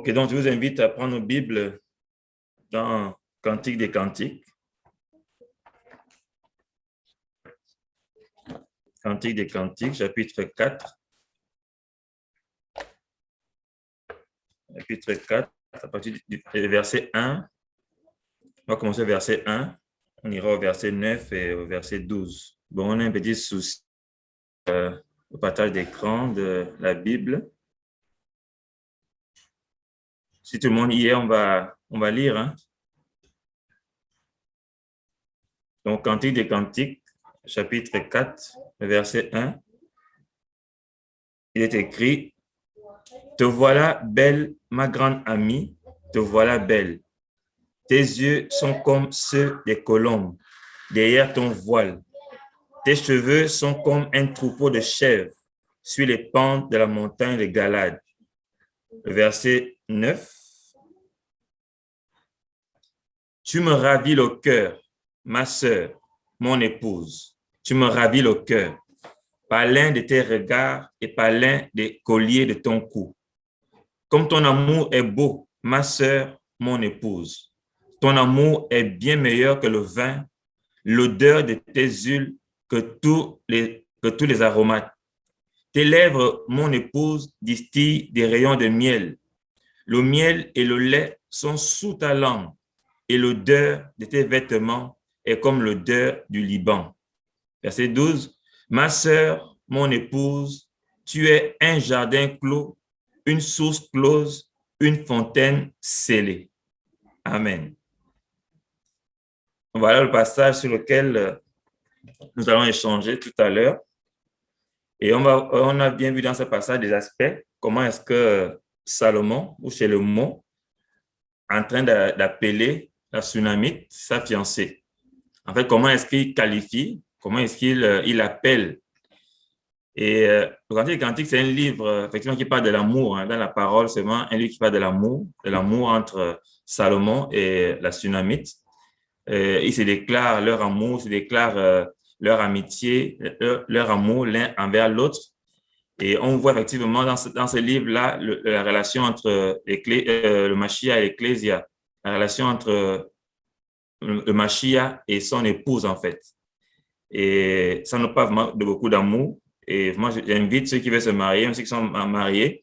Ok, donc je vous invite à prendre nos Bibles dans Cantique des Cantiques. Cantique des Cantiques, chapitre 4. Chapitre 4, à partir du verset 1. On va commencer au verset 1. On ira au verset 9 et au verset 12. Bon, on a un petit souci au partage d'écran de la Bible. Si tout le monde y est, on va lire. Hein? Donc, Cantique des Cantiques, chapitre 4, verset 1. Il est écrit: Te voilà belle, ma grande amie, te voilà belle. Tes yeux sont comme ceux des colombes derrière ton voile. Tes cheveux sont comme un troupeau de chèvres sur les pentes de la montagne de Galade. Verset 9. Tu me ravis le cœur, ma sœur, mon épouse. Tu me ravis le cœur par l'un de tes regards et par l'un des colliers de ton cou. Comme ton amour est beau, ma sœur, mon épouse. Ton amour est bien meilleur que le vin, l'odeur de tes huiles que tous les aromates. Tes lèvres, mon épouse, distillent des rayons de miel. Le miel et le lait sont sous ta langue, et l'odeur de tes vêtements est comme l'odeur du Liban. Verset 12. Ma sœur, mon épouse, tu es un jardin clos, une source close, une fontaine scellée. Amen. Voilà le passage sur lequel nous allons échanger tout à l'heure. Et on a bien vu dans ce passage des aspects, comment est-ce que Salomon, ou Salomon, est en train d'appeler la Sunamite sa fiancée. En fait, comment est-ce qu'il qualifie, comment est-ce qu'il appelle. Et le Cantique des Cantiques, c'est un livre effectivement qui parle de l'amour. Hein. Dans la parole, c'est vraiment un livre qui parle de l'amour entre Salomon et la Sunamite. Ils se déclarent leur amour, se déclarent leur amitié, leur amour l'un envers l'autre. Et on voit effectivement dans ce livre-là la relation entre le Mashiach et l'Ecclésia, la relation entre le Mashiach et son épouse, en fait. Et ça nous parle vraiment de beaucoup d'amour. Et moi, j'invite ceux qui veulent se marier, même ceux qui sont mariés,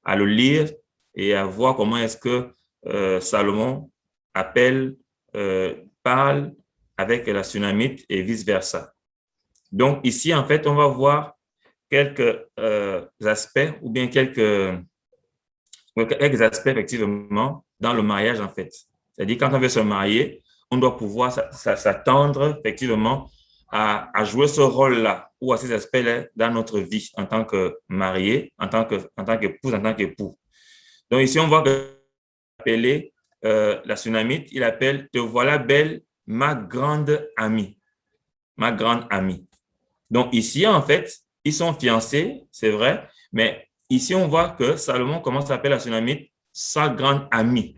à le lire et à voir comment est-ce que Salomon appelle, parle avec la Sunamite et vice-versa. Donc, ici, en fait, on va voir quelques aspects ou bien quelques aspects, effectivement, dans le mariage, en fait. C'est-à-dire, quand on veut se marier, on doit pouvoir s'attendre, effectivement, à jouer ce rôle-là ou à ces aspects-là dans notre vie en tant que marié, en tant qu'épouse, en tant qu'époux. Donc, ici, on voit que appeler la Sunamite, il appelle « Te voilà belle, ma grande amie ». Ma grande amie. Donc, ici, en fait, ils sont fiancés, c'est vrai, mais ici, on voit que Salomon commence à appeler la Sunamite sa grande amie.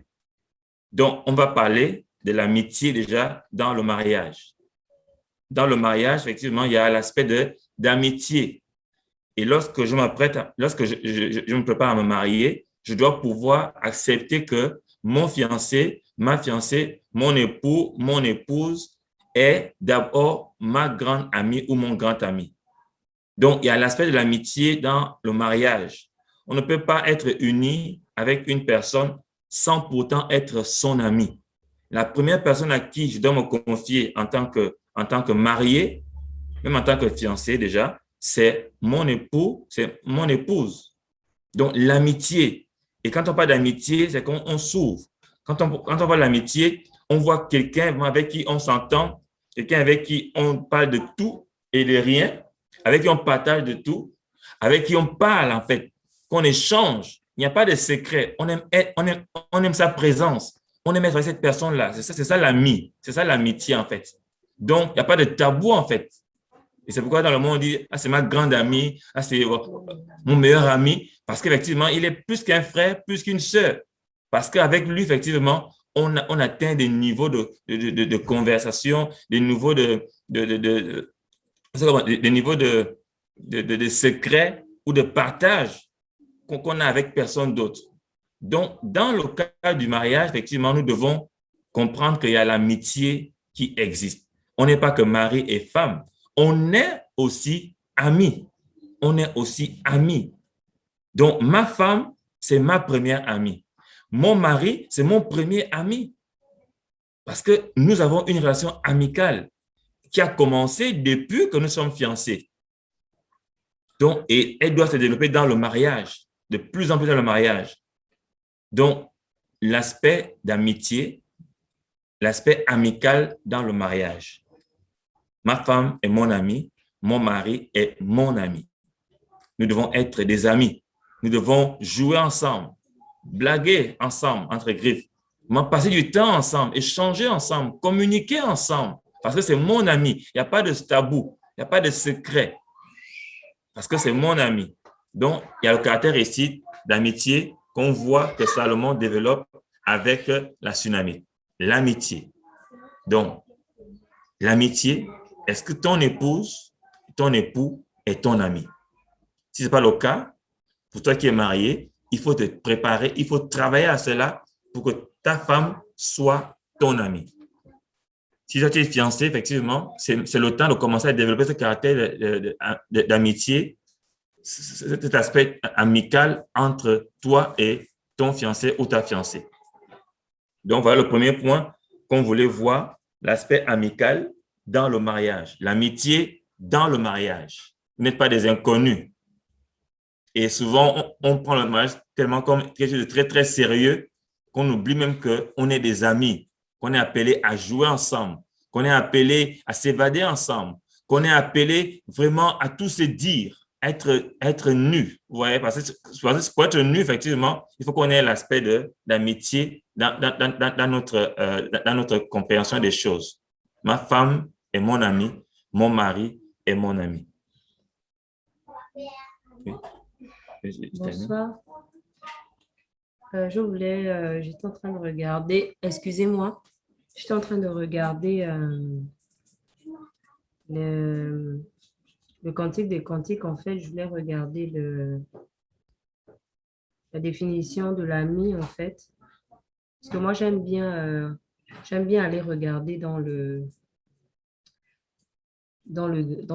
Donc, on va parler de l'amitié déjà dans le mariage. Dans le mariage, effectivement, il y a l'aspect d'amitié. Et lorsque je me prépare à me marier, je dois pouvoir accepter que mon fiancé, ma fiancée, mon époux, mon épouse est d'abord ma grande amie ou mon grand ami. Donc, il y a l'aspect de l'amitié dans le mariage. On ne peut pas être uni avec une personne sans pourtant être son ami. La première personne à qui je dois me confier en tant que marié, même en tant que fiancé déjà, c'est mon époux, c'est mon épouse. Donc, l'amitié. Et quand on parle d'amitié, c'est qu'on s'ouvre. Quand on parle d'amitié, on voit quelqu'un avec qui on s'entend, quelqu'un avec qui on parle de tout et de rien, avec qui on partage de tout, avec qui on parle en fait, qu'on échange. Il n'y a pas de secret. On aime sa présence. On aime être avec cette personne-là. C'est ça l'ami. C'est ça l'amitié en fait. Donc, il n'y a pas de tabou en fait. Et c'est pourquoi dans le monde, on dit, ah, c'est ma grande amie, ah, c'est mon meilleur ami, parce qu'effectivement, il est plus qu'un frère, plus qu'une sœur. Parce qu'avec lui, effectivement, on atteint des niveaux de conversation, des niveaux des niveaux de secret ou de partage qu'on a avec personne d'autre. Donc, dans le cas du mariage, effectivement, nous devons comprendre qu'il y a l'amitié qui existe. On n'est pas que mari et femme, on est aussi amis. On est aussi amis. Donc, ma femme, c'est ma première amie. Mon mari, c'est mon premier ami. Parce que nous avons une relation amicale qui a commencé depuis que nous sommes fiancés. Donc, et elle doit se développer dans le mariage, de plus en plus dans le mariage. Donc, l'aspect d'amitié, l'aspect amical dans le mariage. Ma femme est mon amie, mon mari est mon ami. Nous devons être des amis. Nous devons jouer ensemble, blaguer ensemble, entre griffes, passer du temps ensemble, échanger ensemble, communiquer ensemble, parce que c'est mon ami. Il n'y a pas de tabou, il n'y a pas de secret, parce que c'est mon ami. Donc, il y a le caractère ici d'amitié qu'on voit que Salomon développe avec la tsunami, l'amitié. Donc, l'amitié, est-ce que ton épouse, ton époux est ton ami? Si ce n'est pas le cas, pour toi qui es marié, il faut te préparer, il faut travailler à cela pour que ta femme soit ton amie. Si toi tu es fiancé, effectivement, c'est le temps de commencer à développer ce caractère d'amitié, cet aspect amical entre toi et ton fiancé ou ta fiancée. Donc, voilà le premier point qu'on voulait voir, l'aspect amical dans le mariage, l'amitié dans le mariage. Vous n'êtes pas des inconnus. Et souvent, on prend le mariage tellement comme quelque chose de très, très sérieux qu'on oublie même qu'on est des amis, qu'on est appelé à jouer ensemble, qu'on est appelé à s'évader ensemble, qu'on est appelé vraiment à tout se dire, être nu. Vous voyez, parce que pour être nu, effectivement, il faut qu'on ait l'aspect d'amitié dans notre compréhension des choses. Ma femme est mon ami, mon mari est mon ami. Oui. Bonsoir. J'étais en train de regarder, excusez-moi, j'étais en train de regarder le, le Cantique des Cantiques. En fait, je voulais regarder la définition de l'ami, en fait. Parce que moi, j'aime bien aller regarder dans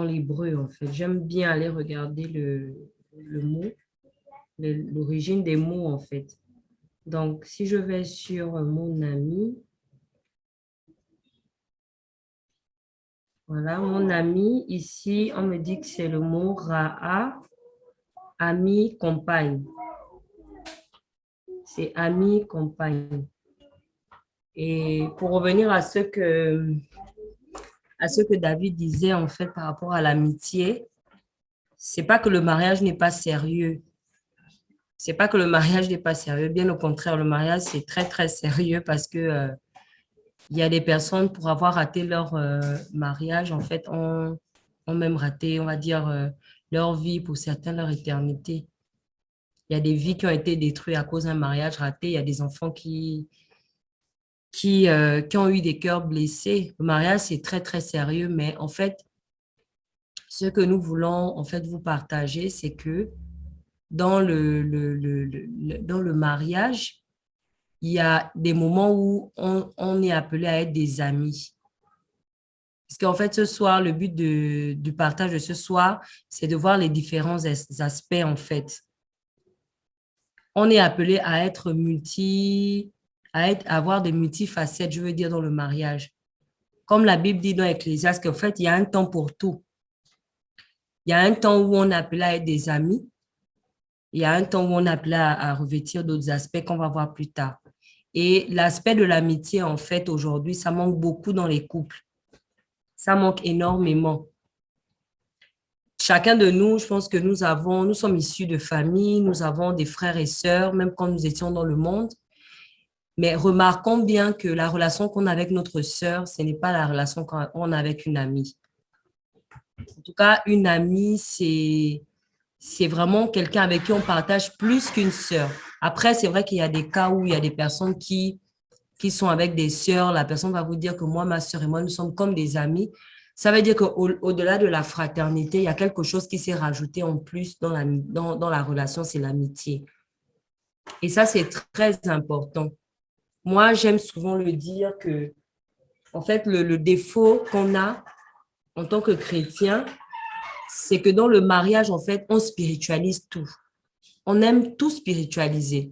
l'hébreu, en fait. J'aime bien aller regarder le mot, l'origine des mots, en fait. Donc, si je vais sur mon ami, voilà, mon ami, ici, on me dit que c'est le mot Ra'a, ami, compagne. C'est ami, compagne. Et pour revenir à ce que David disait, en fait, par rapport à l'amitié, c'est pas que le mariage n'est pas sérieux. C'est pas que le mariage n'est pas sérieux. Bien au contraire, le mariage, c'est très, très sérieux parce que il y a des personnes, pour avoir raté leur mariage, en fait, ont même raté, on va dire, leur vie, pour certains, leur éternité. Il y a des vies qui ont été détruites à cause d'un mariage raté. Il y a des enfants qui ont eu des cœurs blessés. Le mariage, c'est très, très sérieux, mais en fait, ce que nous voulons en fait vous partager, c'est que dans dans le mariage, il y a des moments où on est appelé à être des amis. Parce qu'en fait, ce soir, le but du partage de ce soir, c'est de voir les différents aspects, en fait. On est appelé à être à avoir des multifacettes, je veux dire, dans le mariage. Comme la Bible dit dans Ecclésiaste, qu'en fait, il y a un temps pour tout. Il y a un temps où on est appelé à être des amis. Il y a un temps où on est appelé à revêtir d'autres aspects qu'on va voir plus tard. Et l'aspect de l'amitié, en fait, aujourd'hui, ça manque beaucoup dans les couples. Ça manque énormément. Chacun de nous, je pense que nous sommes issus de familles, nous avons des frères et sœurs, même quand nous étions dans le monde. Mais remarquons bien que la relation qu'on a avec notre sœur, ce n'est pas la relation qu'on a avec une amie. En tout cas, une amie, c'est vraiment quelqu'un avec qui on partage plus qu'une sœur. Après, c'est vrai qu'il y a des cas où il y a des personnes qui sont avec des sœurs. La personne va vous dire que moi, ma sœur et moi, nous sommes comme des amis. Ça veut dire qu'au-delà de la fraternité, il y a quelque chose qui s'est rajouté en plus dans la relation, c'est l'amitié. Et ça, c'est très important. Moi, j'aime souvent le dire que, en fait, le défaut qu'on a en tant que chrétien, c'est que dans le mariage, en fait, on spiritualise tout. On aime tout spiritualiser.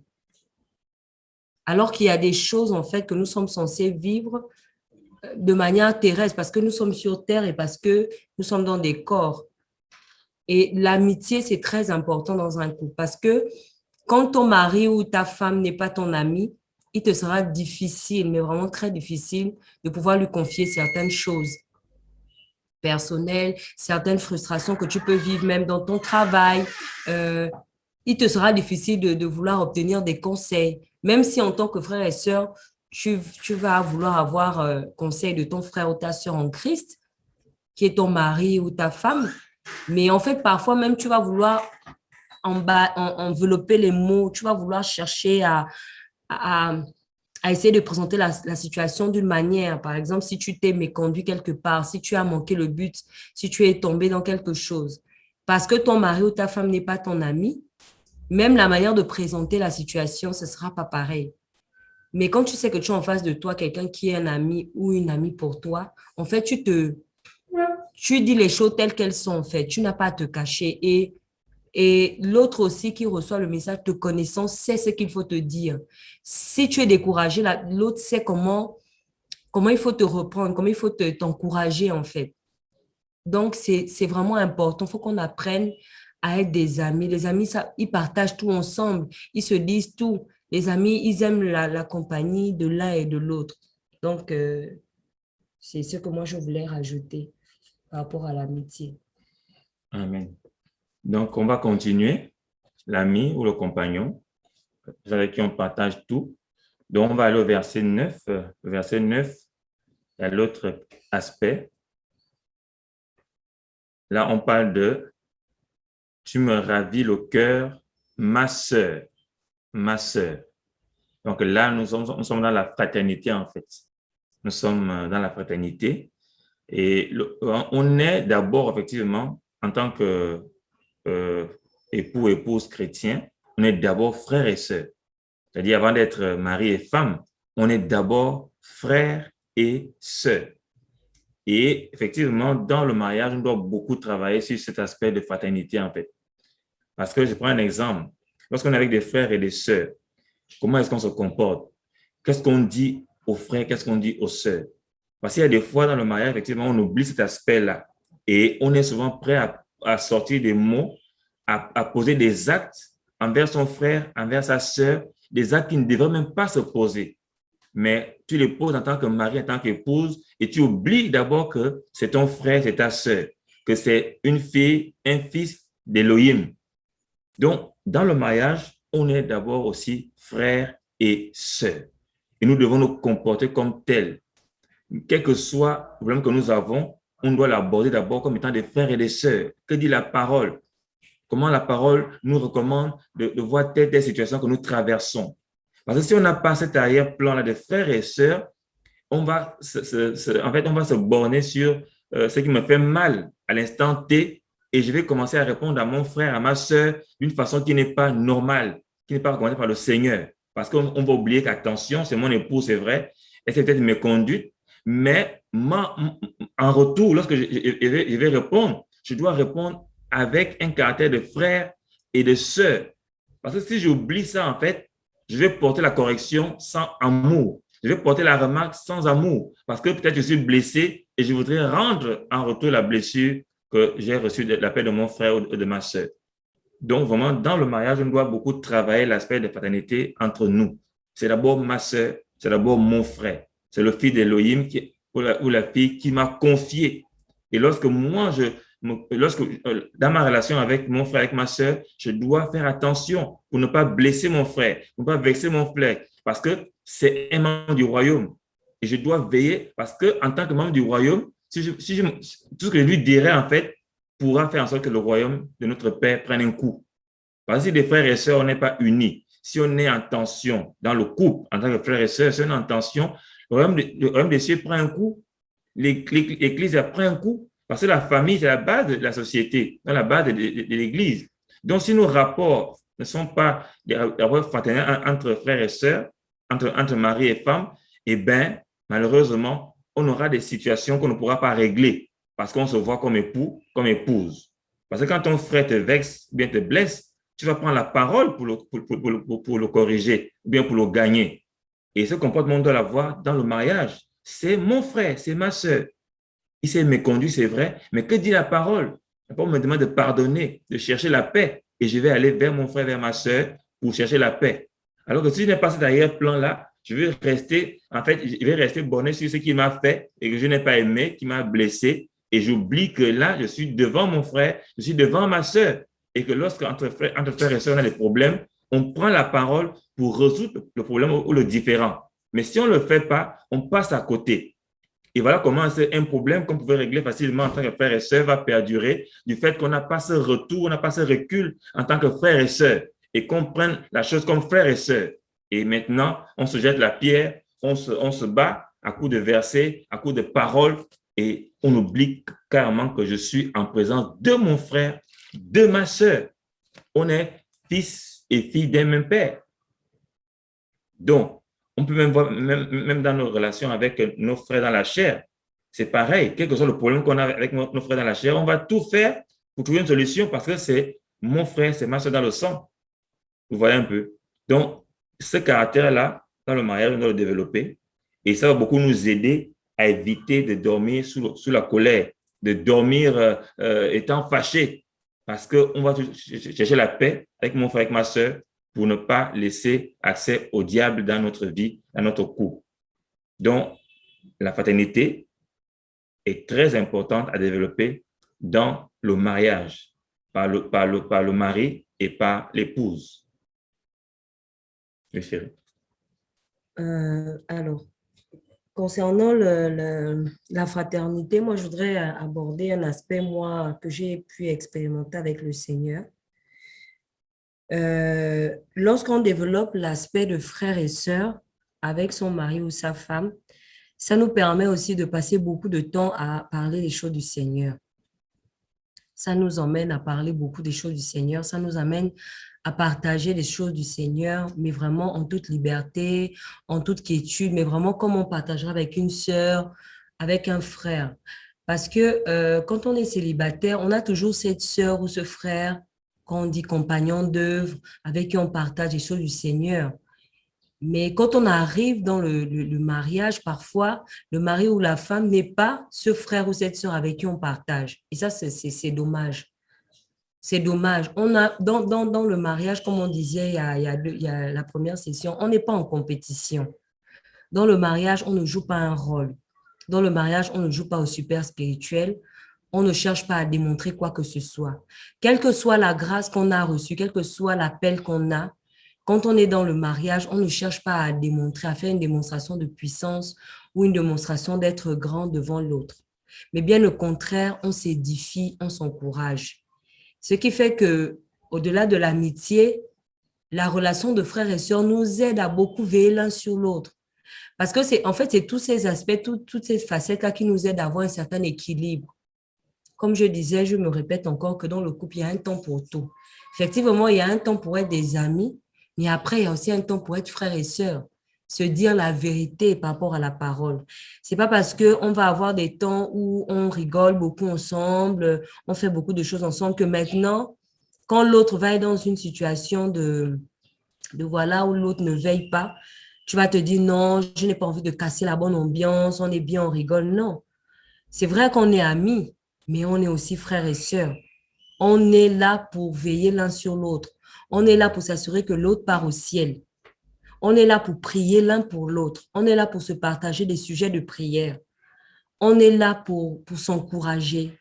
Alors qu'il y a des choses, en fait, que nous sommes censés vivre de manière terrestre, parce que nous sommes sur terre et parce que nous sommes dans des corps. Et l'amitié, c'est très important dans un couple, parce que quand ton mari ou ta femme n'est pas ton ami, il te sera difficile, mais vraiment très difficile, de pouvoir lui confier certaines choses personnelles, certaines frustrations que tu peux vivre même dans ton travail. Euh, il te sera difficile de vouloir obtenir des conseils, même si en tant que frère et sœur, tu vas vouloir avoir conseil de ton frère ou ta sœur en Christ, qui est ton mari ou ta femme. Mais en fait, parfois même, tu vas vouloir envelopper les mots, tu vas vouloir chercher à, à essayer de présenter la situation d'une manière. Par exemple, si tu t'es méconduit quelque part, si tu as manqué le but, si tu es tombé dans quelque chose, parce que ton mari ou ta femme n'est pas ton ami, même la manière de présenter la situation, ce ne sera pas pareil. Mais quand tu sais que tu as en face de toi quelqu'un qui est un ami ou une amie pour toi, en fait, tu dis les choses telles qu'elles sont, en fait. Tu n'as pas à te cacher. Et l'autre aussi qui reçoit le message, te connaissant, sait ce qu'il faut te dire. Si tu es découragé, l'autre sait comment il faut te reprendre, comment il faut t'encourager, en fait. Donc, c'est vraiment important. Il faut qu'on apprenne à être des amis. Les amis, ça, ils partagent tout ensemble. Ils se disent tout. Les amis, ils aiment la compagnie de l'un et de l'autre. Donc, c'est ce que moi, je voulais rajouter par rapport à l'amitié. Amen. Donc, on va continuer. L'ami ou le compagnon, avec qui on partage tout. Donc, on va aller au verset 9. Verset 9, il y a l'autre aspect. Là, on parle de « Tu me ravis le cœur, ma sœur. » Ma sœur. Donc là, nous sommes dans la fraternité, en fait. Nous sommes dans la fraternité. Et on est d'abord, effectivement, en tant que époux, épouse chrétien, on est d'abord frères et sœurs. C'est-à-dire, avant d'être mari et femme, on est d'abord frères et sœurs. Et effectivement, dans le mariage, on doit beaucoup travailler sur cet aspect de fraternité, en fait. Parce que je prends un exemple. Lorsqu'on est avec des frères et des sœurs, comment est-ce qu'on se comporte? Qu'est-ce qu'on dit aux frères? Qu'est-ce qu'on dit aux sœurs? Parce qu'il y a des fois dans le mariage, effectivement, on oublie cet aspect-là. Et on est souvent prêt à sortir des mots, à poser des actes envers son frère, envers sa sœur, des actes qui ne devraient même pas se poser. Mais tu les poses en tant que mari, en tant qu'épouse, et tu oublies d'abord que c'est ton frère, c'est ta sœur, que c'est une fille, un fils d'Élohim. Donc, dans le mariage, on est d'abord aussi frères et sœurs. Et nous devons nous comporter comme tels. Quel que soit le problème que nous avons, on doit l'aborder d'abord comme étant des frères et des sœurs. Que dit la parole? Comment la parole nous recommande de voir telle situation que nous traversons? Parce que si on n'a pas cet arrière-plan-là de frères et sœurs, on va en fait, on va se borner sur ce qui me fait mal à l'instant T et je vais commencer à répondre à mon frère, à ma sœur d'une façon qui n'est pas normale, qui n'est pas recommandée par le Seigneur. Parce qu'on va oublier qu'attention, c'est mon époux, c'est vrai, et c'est peut-être mes conduites, mais en retour, lorsque je vais répondre, je dois répondre avec un caractère de frère et de sœur. Parce que si j'oublie ça, en fait, je vais porter la correction sans amour. Je vais porter la remarque sans amour parce que peut-être je suis blessé et je voudrais rendre en retour la blessure que j'ai reçue de la part de mon frère ou de ma soeur. Donc, vraiment, dans le mariage, on doit beaucoup travailler l'aspect de fraternité entre nous. C'est d'abord ma soeur, c'est d'abord mon frère. C'est le fils d'Élohim ou la fille qui m'a confié. Et lorsque moi, dans ma relation avec mon frère, avec ma soeur, je dois faire attention pour ne pas blesser mon frère, pour ne pas vexer mon frère, parce que c'est un membre du royaume. Et je dois veiller parce qu'en tant que membre du royaume, tout ce que je lui dirai, en fait, pourra faire en sorte que le royaume de notre Père prenne un coup. Parce que si des frères et sœurs, on n'est pas unis, si on est en tension dans le couple, en tant que frères et sœurs, si on est en tension, le royaume des cieux prend un coup, l'Église prend un coup, parce que la famille, c'est la base de la société, c'est la base de l'Église. Donc, si nos rapports ne sont pas des rapports fraternels entre frères et sœurs, entre mari et femme, eh bien, malheureusement, on aura des situations qu'on ne pourra pas régler parce qu'on se voit comme époux, comme épouse. Parce que quand ton frère te vexe, bien te blesse, tu vas prendre la parole pour le corriger, ou bien pour le gagner. Et ce comportement, on doit l'avoir dans le mariage. C'est mon frère, c'est ma soeur. Il s'est méconduit, c'est vrai, mais que dit la parole? La parole me demande de pardonner, de chercher la paix. Et je vais aller vers mon frère, vers ma soeur pour chercher la paix. Alors que si je n'ai pas cet arrière-plan-là, je vais rester, en fait, je vais rester borné sur ce qu'il m'a fait et que je n'ai pas aimé, qui m'a blessé. Et j'oublie que là, je suis devant mon frère, je suis devant ma soeur. Et que lorsque entre frères et sœurs, on a des problèmes, on prend la parole pour résoudre le problème ou le différent. Mais si on ne le fait pas, on passe à côté. Et voilà comment un problème qu'on pouvait régler facilement en tant que frère et sœur va perdurer du fait qu'on n'a pas ce retour, on n'a pas ce recul en tant que frère et sœur et qu'on prenne la chose comme frère et sœur. Et maintenant, on se jette la pierre, on se bat à coups de versets, à coups de paroles et on oublie carrément que je suis en présence de mon frère, de ma sœur. On est fils et filles d'un même père. Donc, on peut même voir, même dans nos relations avec nos frères dans la chair, c'est pareil. Quel que soit le problème qu'on a avec nos frères dans la chair, on va tout faire pour trouver une solution parce que c'est mon frère, c'est ma soeur dans le sang. Vous voyez un peu. Donc, ce caractère-là, dans le mariage, on doit le développer et ça va beaucoup nous aider à éviter de dormir sous la colère, de dormir étant fâché parce qu'on va chercher la paix avec mon frère, avec ma soeur, pour ne pas laisser accès au diable dans notre vie, dans notre couple. Donc, la fraternité est très importante à développer dans le mariage, par le mari et par l'épouse. Oui, chérie. Alors, concernant la fraternité, moi, je voudrais aborder un aspect, moi, que j'ai pu expérimenter avec le Seigneur. Lorsqu'on développe l'aspect de frère et sœur avec son mari ou sa femme, ça nous permet aussi de passer beaucoup de temps à parler des choses du Seigneur. Ça nous emmène à parler beaucoup des choses du Seigneur. Ça nous amène à partager les choses du Seigneur, mais vraiment en toute liberté, en toute quiétude, mais vraiment comme on partagera avec une sœur, avec un frère. Parce que quand on est célibataire, on a toujours cette sœur ou ce frère qu'on dit compagnon d'œuvre, avec qui on partage les choses du Seigneur. Mais quand on arrive dans le mariage, parfois, le mari ou la femme n'est pas ce frère ou cette sœur avec qui on partage. Et ça, c'est dommage. C'est dommage. On a, dans le mariage, comme on disait il y a la première session, on n'est pas en compétition. Dans le mariage, on ne joue pas un rôle. Dans le mariage, on ne joue pas au super spirituel. On ne cherche pas à démontrer quoi que ce soit. Quelle que soit la grâce qu'on a reçue, quel que soit l'appel qu'on a, quand on est dans le mariage, on ne cherche pas à démontrer, à faire une démonstration de puissance ou une démonstration d'être grand devant l'autre. Mais bien au contraire, on s'édifie, on s'encourage. Ce qui fait que, au-delà de l'amitié, la relation de frères et sœurs nous aide à beaucoup veiller l'un sur l'autre. Parce que en fait, c'est tous ces aspects, toutes ces facettes-là qui nous aident à avoir un certain équilibre. Comme je disais, je me répète encore que dans le couple, il y a un temps pour tout. Effectivement, il y a un temps pour être des amis, mais après, il y a aussi un temps pour être frères et sœurs, se dire la vérité par rapport à la parole. C'est pas parce qu'on va avoir des temps où on rigole beaucoup ensemble, on fait beaucoup de choses ensemble, que maintenant, quand l'autre va être dans une situation de voilà, où l'autre ne veille pas, tu vas te dire non, je n'ai pas envie de casser la bonne ambiance, on est bien, on rigole. Non, c'est vrai qu'on est amis, mais on est aussi frères et sœurs. On est là pour veiller l'un sur l'autre. On est là pour s'assurer que l'autre part au ciel. On est là pour prier l'un pour l'autre. On est là pour se partager des sujets de prière. On est là pour s'encourager.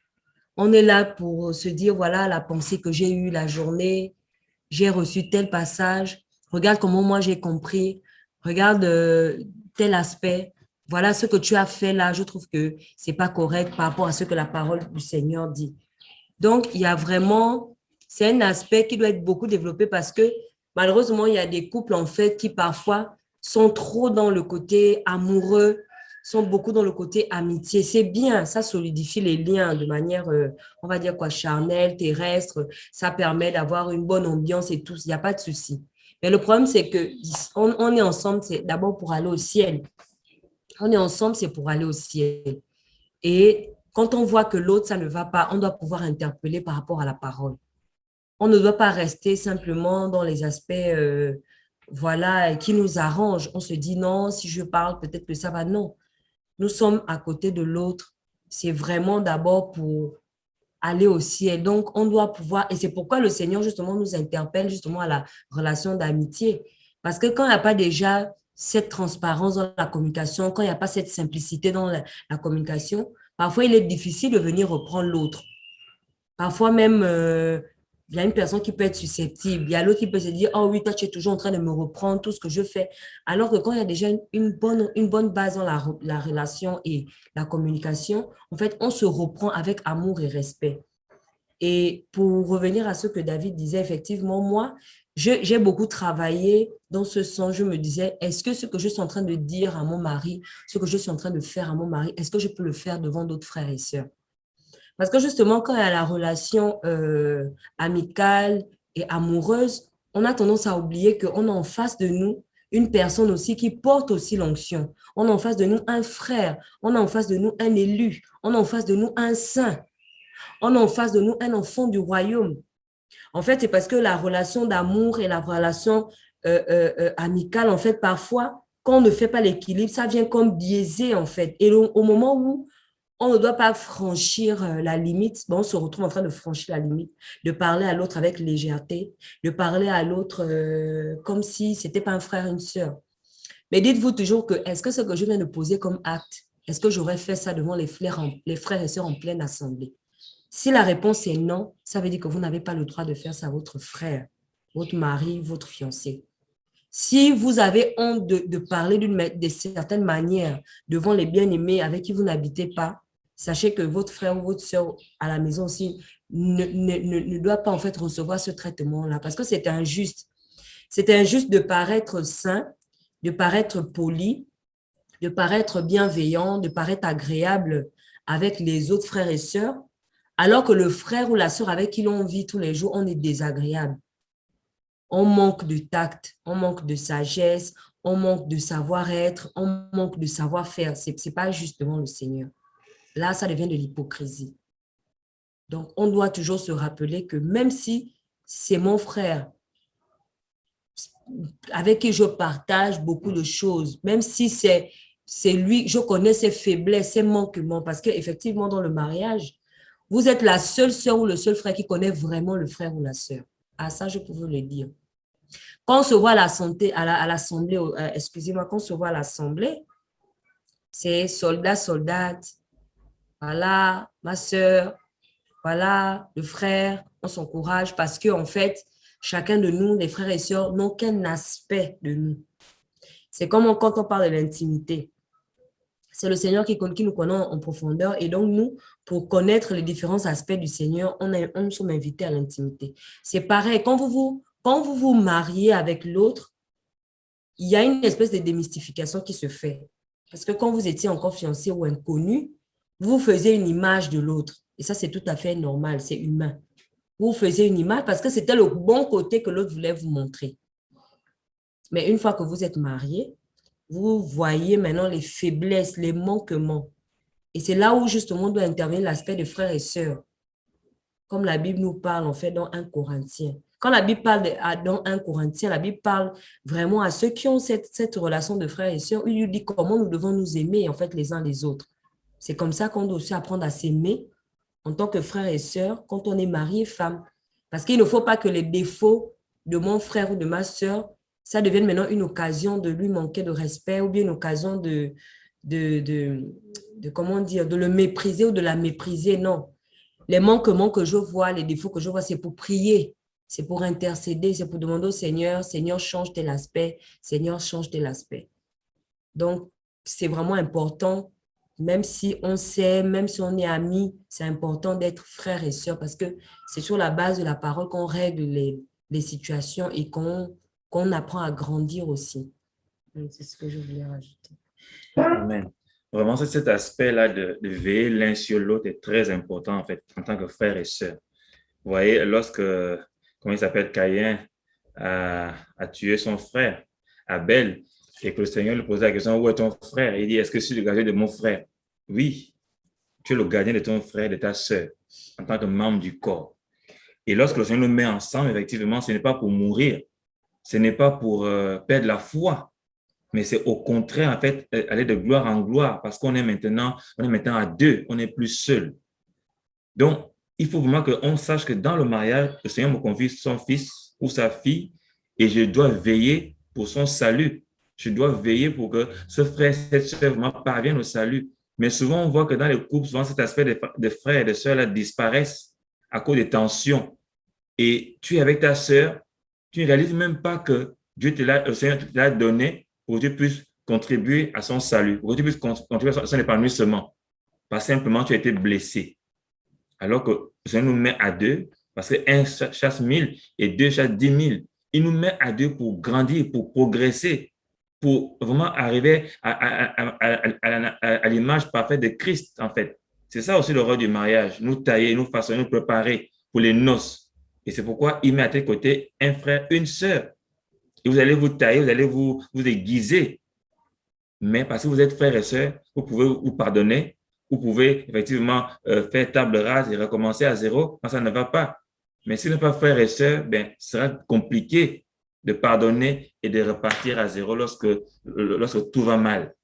On est là pour se dire, voilà la pensée que j'ai eue la journée, j'ai reçu tel passage, regarde comment moi j'ai compris, regarde tel aspect, voilà ce que tu as fait là, je trouve que c'est pas correct par rapport à ce que la parole du Seigneur dit. Donc, il y a vraiment, c'est un aspect qui doit être beaucoup développé parce que malheureusement, il y a des couples en fait qui parfois sont trop dans le côté amoureux, sont beaucoup dans le côté amitié. C'est bien, ça solidifie les liens de manière, on va dire quoi, charnelle, terrestre. Ça permet d'avoir une bonne ambiance et tout. Il n'y a pas de souci. Mais le problème, c'est que on est ensemble, c'est d'abord pour aller au ciel. On est ensemble, c'est pour aller au ciel. Et quand on voit que l'autre, ça ne va pas, on doit pouvoir interpeller par rapport à la parole. On ne doit pas rester simplement dans les aspects, voilà, qui nous arrangent. On se dit non, si je parle, peut-être que ça va. Non, nous sommes à côté de l'autre. C'est vraiment d'abord pour aller au ciel. Donc, on doit pouvoir, et c'est pourquoi le Seigneur, justement, nous interpelle justement à la relation d'amitié. Parce que quand il n'y a pas déjà cette transparence dans la communication, quand il n'y a pas cette simplicité dans la communication, parfois il est difficile de venir reprendre l'autre. Parfois même, il y a une personne qui peut être susceptible. Il y a l'autre qui peut se dire, oh oui, toi, tu es toujours en train de me reprendre tout ce que je fais. Alors que quand il y a déjà une bonne base dans la relation et la communication, en fait, on se reprend avec amour et respect. Et pour revenir à ce que David disait, effectivement, moi, j'ai beaucoup travaillé dans ce sens. Je me disais, est-ce que ce que je suis en train de dire à mon mari, ce que je suis en train de faire à mon mari, est-ce que je peux le faire devant d'autres frères et sœurs? Parce que justement, quand il y a la relation amicale et amoureuse, on a tendance à oublier qu'on a en face de nous une personne aussi qui porte aussi l'onction. On a en face de nous un frère, on a en face de nous un élu, on a en face de nous un saint, on a en face de nous un enfant du royaume. En fait, c'est parce que la relation d'amour et la relation amicale, en fait, parfois, quand on ne fait pas l'équilibre, ça vient comme biaiser, en fait. Et au moment où on ne doit pas franchir la limite. Bon, on se retrouve en train de franchir la limite, de parler à l'autre avec légèreté, de parler à l'autre comme si ce n'était pas un frère, une sœur. Mais dites-vous toujours que est-ce que ce que je viens de poser comme acte, est-ce que j'aurais fait ça devant les frères et sœurs en pleine assemblée? Si la réponse est non, ça veut dire que vous n'avez pas le droit de faire ça à votre frère, votre mari, votre fiancé. Si vous avez honte de parler de certaines manières devant les bien-aimés avec qui vous n'habitez pas, sachez que votre frère ou votre soeur à la maison aussi ne doit pas en fait recevoir ce traitement-là parce que c'est injuste. C'est injuste de paraître sain, de paraître poli, de paraître bienveillant, de paraître agréable avec les autres frères et sœurs, alors que le frère ou la sœur avec qui l'on vit tous les jours, on est désagréable. On manque de tact, on manque de sagesse, on manque de savoir-être, on manque de savoir-faire. Ce n'est pas justement le Seigneur. Là, ça devient de l'hypocrisie. Donc, on doit toujours se rappeler que même si c'est mon frère avec qui je partage beaucoup de choses, même si c'est lui, je connais ses faiblesses, ses manquements, parce qu'effectivement, dans le mariage, vous êtes la seule sœur ou le seul frère qui connaît vraiment le frère ou la sœur. Ah, ça, je peux vous le dire. Quand on se voit à l'Assemblée, excusez-moi, quand on se voit à l'Assemblée, c'est soldat, soldate, voilà, ma sœur, voilà, le frère, on s'encourage parce qu'en fait, chacun de nous, les frères et sœurs, n'ont qu'un aspect de nous. C'est comme quand on parle de l'intimité. C'est le Seigneur qui nous connaît en profondeur et donc nous, pour connaître les différents aspects du Seigneur, nous sommes invités à l'intimité. C'est pareil, quand vous vous mariez avec l'autre, il y a une espèce de démystification qui se fait. Parce que quand vous étiez encore fiancé ou inconnu, vous faisiez une image de l'autre. Et ça, c'est tout à fait normal, c'est humain. Vous faisiez une image parce que c'était le bon côté que l'autre voulait vous montrer. Mais une fois que vous êtes marié, vous voyez maintenant les faiblesses, les manquements. Et c'est là où justement doit intervenir l'aspect de frères et sœurs. Comme la Bible nous parle en fait dans 1 Corinthiens. Quand la Bible parle dans 1 Corinthiens, la Bible parle vraiment à ceux qui ont cette relation de frères et sœurs. Il nous dit comment nous devons nous aimer en fait les uns les autres. C'est comme ça qu'on doit aussi apprendre à s'aimer en tant que frères et sœurs quand on est mari et femme. Parce qu'il ne faut pas que les défauts de mon frère ou de ma sœur, ça devienne maintenant une occasion de lui manquer de respect ou bien une occasion comment dire, de le mépriser ou de la mépriser. Non. Les manquements que je vois, les défauts que je vois, c'est pour prier, c'est pour intercéder, c'est pour demander au Seigneur, Seigneur, change tel aspect, Seigneur, change tel aspect. Donc, c'est vraiment important, même si on s'aime, même si on est amis, c'est important d'être frères et sœurs parce que c'est sur la base de la parole qu'on règle les situations et qu'on apprend à grandir aussi. C'est ce que je voulais rajouter. Amen. vraiment, cet aspect-là de veiller l'un sur l'autre est très important, en fait, en tant que frère et sœur. Vous voyez, lorsque, comment il s'appelle, Caïn a tué son frère, Abel, et que le Seigneur lui posait la question, où est ton frère? Il dit, est-ce que je suis le gardien de mon frère? Oui, tu es le gardien de ton frère, de ta sœur, en tant que membre du corps. Et lorsque le Seigneur nous met ensemble, effectivement, ce n'est pas pour mourir, ce n'est pas pour perdre la foi, mais c'est au contraire, en fait, aller de gloire en gloire, parce on est maintenant à deux, on n'est plus seul. Donc, il faut vraiment qu'on sache que dans le mariage, le Seigneur me confie son fils ou sa fille et je dois veiller pour son salut. Je dois veiller pour que ce frère, cette soeur vraiment parvienne au salut. Mais souvent, on voit que dans les couples, souvent cet aspect de frères et de sœurs là disparaissent à cause des tensions. Et tu es avec ta sœur, tu ne réalises même pas que le Seigneur te l'a donné pour que tu puisses contribuer à son salut, pour que tu puisses contribuer à son épanouissement. Pas simplement, tu as été blessé. Alors que le Seigneur nous met à deux, parce que un chasse 1000 et deux chasse 10 000. Il nous met à deux pour grandir, pour progresser, pour vraiment arriver à l'image parfaite de Christ, en fait. C'est ça aussi le rôle du mariage, nous tailler, nous façonner, nous préparer pour les noces. Et c'est pourquoi il met à tes côtés un frère, une sœur. Et vous allez vous tailler, vous allez vous aiguiser. Mais parce que vous êtes frères et sœurs, vous pouvez vous pardonner, vous pouvez effectivement faire table rase et recommencer à zéro quand ça ne va pas. Mais si vous n'êtes pas frères et sœurs, ben, ce sera compliqué de pardonner et de repartir à zéro lorsque tout va mal.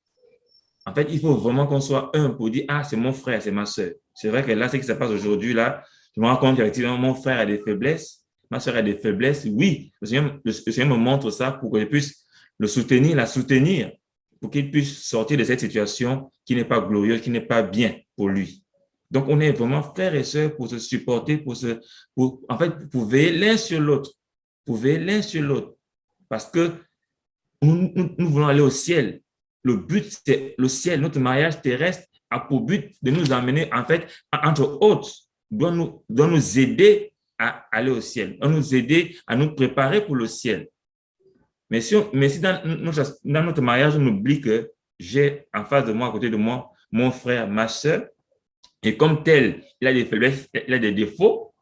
En fait, il faut vraiment qu'on soit un pour dire, ah, c'est mon frère, c'est ma sœur. C'est vrai que là, ce qui se passe aujourd'hui, là, je me rends compte qu'effectivement, mon frère a des faiblesses, ma sœur a des faiblesses. Oui, le Seigneur me montre ça pour que je puisse le soutenir, la soutenir, pour qu'il puisse sortir de cette situation qui n'est pas glorieuse, qui n'est pas bien pour lui. Donc, on est vraiment frères et sœurs pour se supporter, en fait, pour veiller l'un sur l'autre, pour veiller l'un sur l'autre. Parce que nous voulons aller au ciel. Le but, c'est le ciel. Notre mariage terrestre a pour but de nous amener, en fait, entre autres, doit nous aider à aller au ciel, doit nous aider à nous préparer pour le ciel. Mais si dans notre mariage, on oublie que j'ai en face de moi, à côté de moi, mon frère, ma soeur, et comme tel, il a des faiblesses, il a des défauts,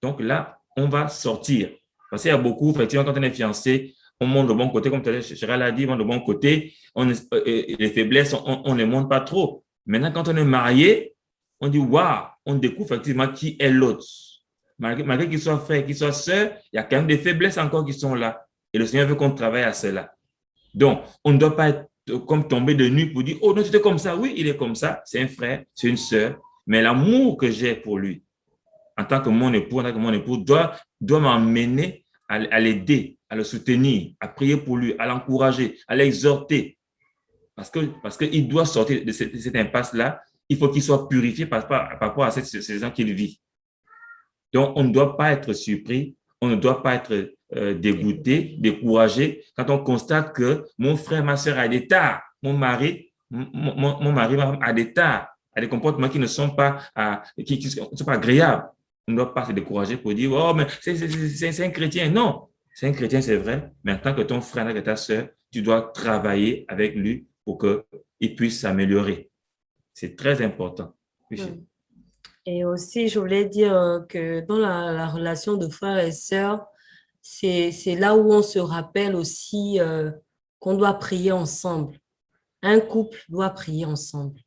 donc là, on va sortir. Parce qu'il y a beaucoup, effectivement, quand on est fiancé, on montre le bon côté, comme Chéral l'a dit, on montre le bon côté, les faiblesses, on ne montre pas trop. Maintenant, quand on est marié, on dit, waouh, on découvre effectivement qui est l'autre. Malgré qu'il soit frère, qu'il soit sœur, il y a quand même des faiblesses encore qui sont là. Et le Seigneur veut qu'on travaille à cela. Donc, on ne doit pas être comme tomber de nuit pour dire, oh non, tu es comme ça. Oui, il est comme ça. C'est un frère, c'est une sœur. Mais l'amour que j'ai pour lui, en tant que mon époux, doit m'emmener à l'aider, à le soutenir, à prier pour lui, à l'encourager, à l'exhorter. Parce qu'il doit sortir de cette impasse-là. Il faut qu'il soit purifié par rapport à cette saison qu'il vit. Donc, on ne doit pas être surpris, on ne doit pas être dégoûté, découragé quand on constate que mon frère, ma soeur a des tares, mon mari a des tares, a des comportements qui ne sont pas, qui sont pas agréables. On ne doit pas se décourager pour dire, oh, mais c'est un chrétien. Non, c'est un chrétien, c'est vrai, mais en tant que ton frère, que ta soeur, tu dois travailler avec lui pour qu'il puisse s'améliorer. C'est très important. Et aussi, je voulais dire que dans la relation de frères et sœurs, c'est là où on se rappelle aussi qu'on doit prier ensemble. Un couple doit prier ensemble.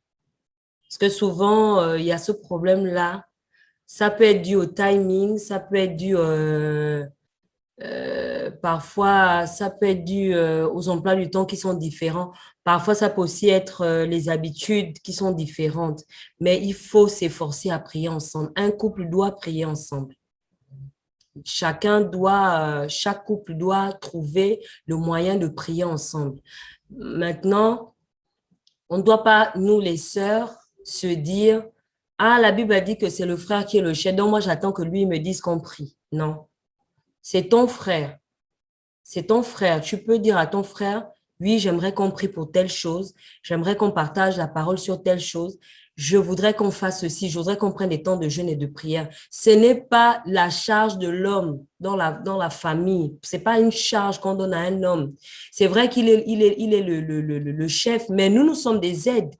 Parce que souvent, il y a ce problème-là. Ça peut être dû au timing, ça peut être dû parfois, ça peut être dû aux emplois du temps qui sont différents. Parfois, ça peut aussi être les habitudes qui sont différentes. Mais il faut s'efforcer à prier ensemble. Un couple doit prier ensemble. Chaque couple doit trouver le moyen de prier ensemble. Maintenant, on ne doit pas, nous les sœurs, se dire, ah, la Bible a dit que c'est le frère qui est le chef, donc moi j'attends que lui me dise qu'on prie. Non, c'est ton frère. C'est ton frère. Tu peux dire à ton frère, oui, j'aimerais qu'on prie pour telle chose, j'aimerais qu'on partage la parole sur telle chose, je voudrais qu'on fasse ceci, je voudrais qu'on prenne des temps de jeûne et de prière. Ce n'est pas la charge de l'homme dans la famille. Ce n'est pas une charge qu'on donne à un homme. C'est vrai qu'il est le chef, mais nous sommes des aides.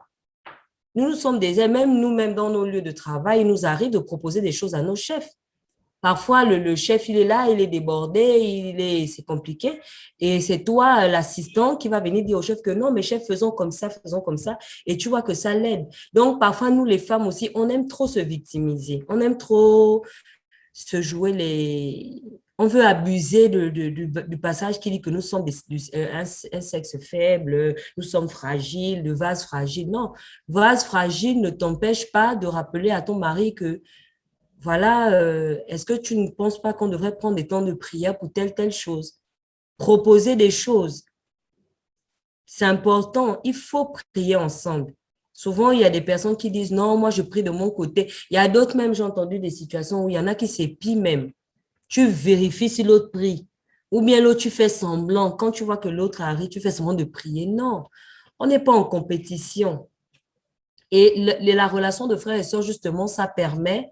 Nous sommes des aides, même nous-mêmes dans nos lieux de travail, il nous arrive de proposer des choses à nos chefs. Parfois, le chef, il est là, il est débordé, c'est compliqué. Et c'est toi, l'assistant, qui va venir dire au chef que non, mais chef, faisons comme ça, faisons comme ça. Et tu vois que ça l'aide. Donc, parfois, nous, les femmes aussi, on aime trop se victimiser. On aime trop se jouer les... On veut abuser du passage qui dit que nous sommes un sexe faible, nous sommes fragiles, le vase fragile. Non, vase fragile ne t'empêche pas de rappeler à ton mari que voilà, est-ce que tu ne penses pas qu'on devrait prendre des temps de prière pour telle chose? Proposer des choses, c'est important. Il faut prier ensemble. Souvent, il y a des personnes qui disent non, moi je prie de mon côté. Il y a d'autres même, j'ai entendu des situations où il y en a qui s'épient même. Tu vérifies si l'autre prie. Ou bien l'autre, tu fais semblant. Quand tu vois que l'autre arrive, tu fais semblant de prier. Non, on n'est pas en compétition. Et la relation de frères et sœurs, justement, ça permet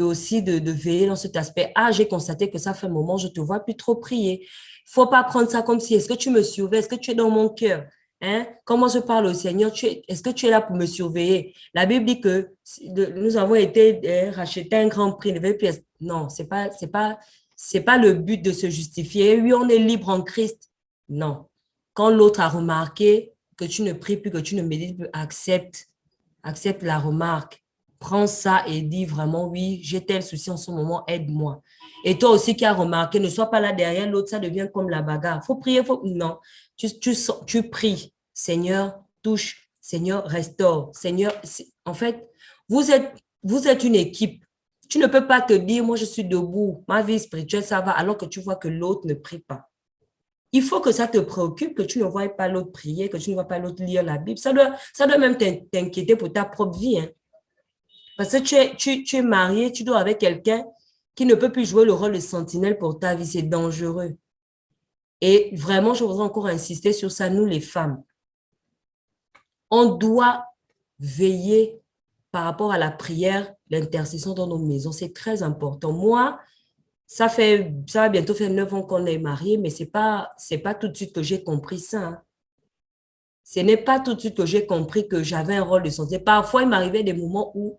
aussi de veiller dans cet aspect. Ah, j'ai constaté que ça fait un moment, je ne te vois plus trop prier. Il ne faut pas prendre ça comme si, est-ce que tu me surveilles? Est-ce que tu es dans mon cœur? Hein? Comment je parle au Seigneur? Est-ce que tu es là pour me surveiller? La Bible dit que nous avons été rachetés un grand prix. Non, c'est pas le but de se justifier. Oui, on est libre en Christ. Non. Quand l'autre a remarqué que tu ne pries plus, que tu ne médites plus, accepte la remarque. Prends ça et dis vraiment, oui, j'ai tel souci en ce moment, aide-moi. Et toi aussi qui as remarqué, ne sois pas là derrière l'autre, ça devient comme la bagarre. Il faut prier, non. Tu pries, Seigneur, touche, Seigneur, restaure, Seigneur. En fait, vous êtes une équipe. Tu ne peux pas te dire, moi, je suis debout, ma vie spirituelle, ça va, alors que tu vois que l'autre ne prie pas. Il faut que ça te préoccupe, que tu ne vois pas l'autre prier, que tu ne vois pas l'autre lire la Bible. Ça doit même t'inquiéter pour ta propre vie. Hein. Parce que tu es marié, tu dois avec quelqu'un qui ne peut plus jouer le rôle de sentinelle pour ta vie. C'est dangereux. Et vraiment, je voudrais encore insister sur ça, nous les femmes. On doit veiller par rapport à la prière, l'intercession dans nos maisons. C'est très important. Moi, ça va bientôt faire 9 ans qu'on est mariés, mais c'est pas tout de suite que j'ai compris ça. Hein. Ce n'est pas tout de suite que j'ai compris que j'avais un rôle de sentinelle. Parfois, il m'arrivait des moments où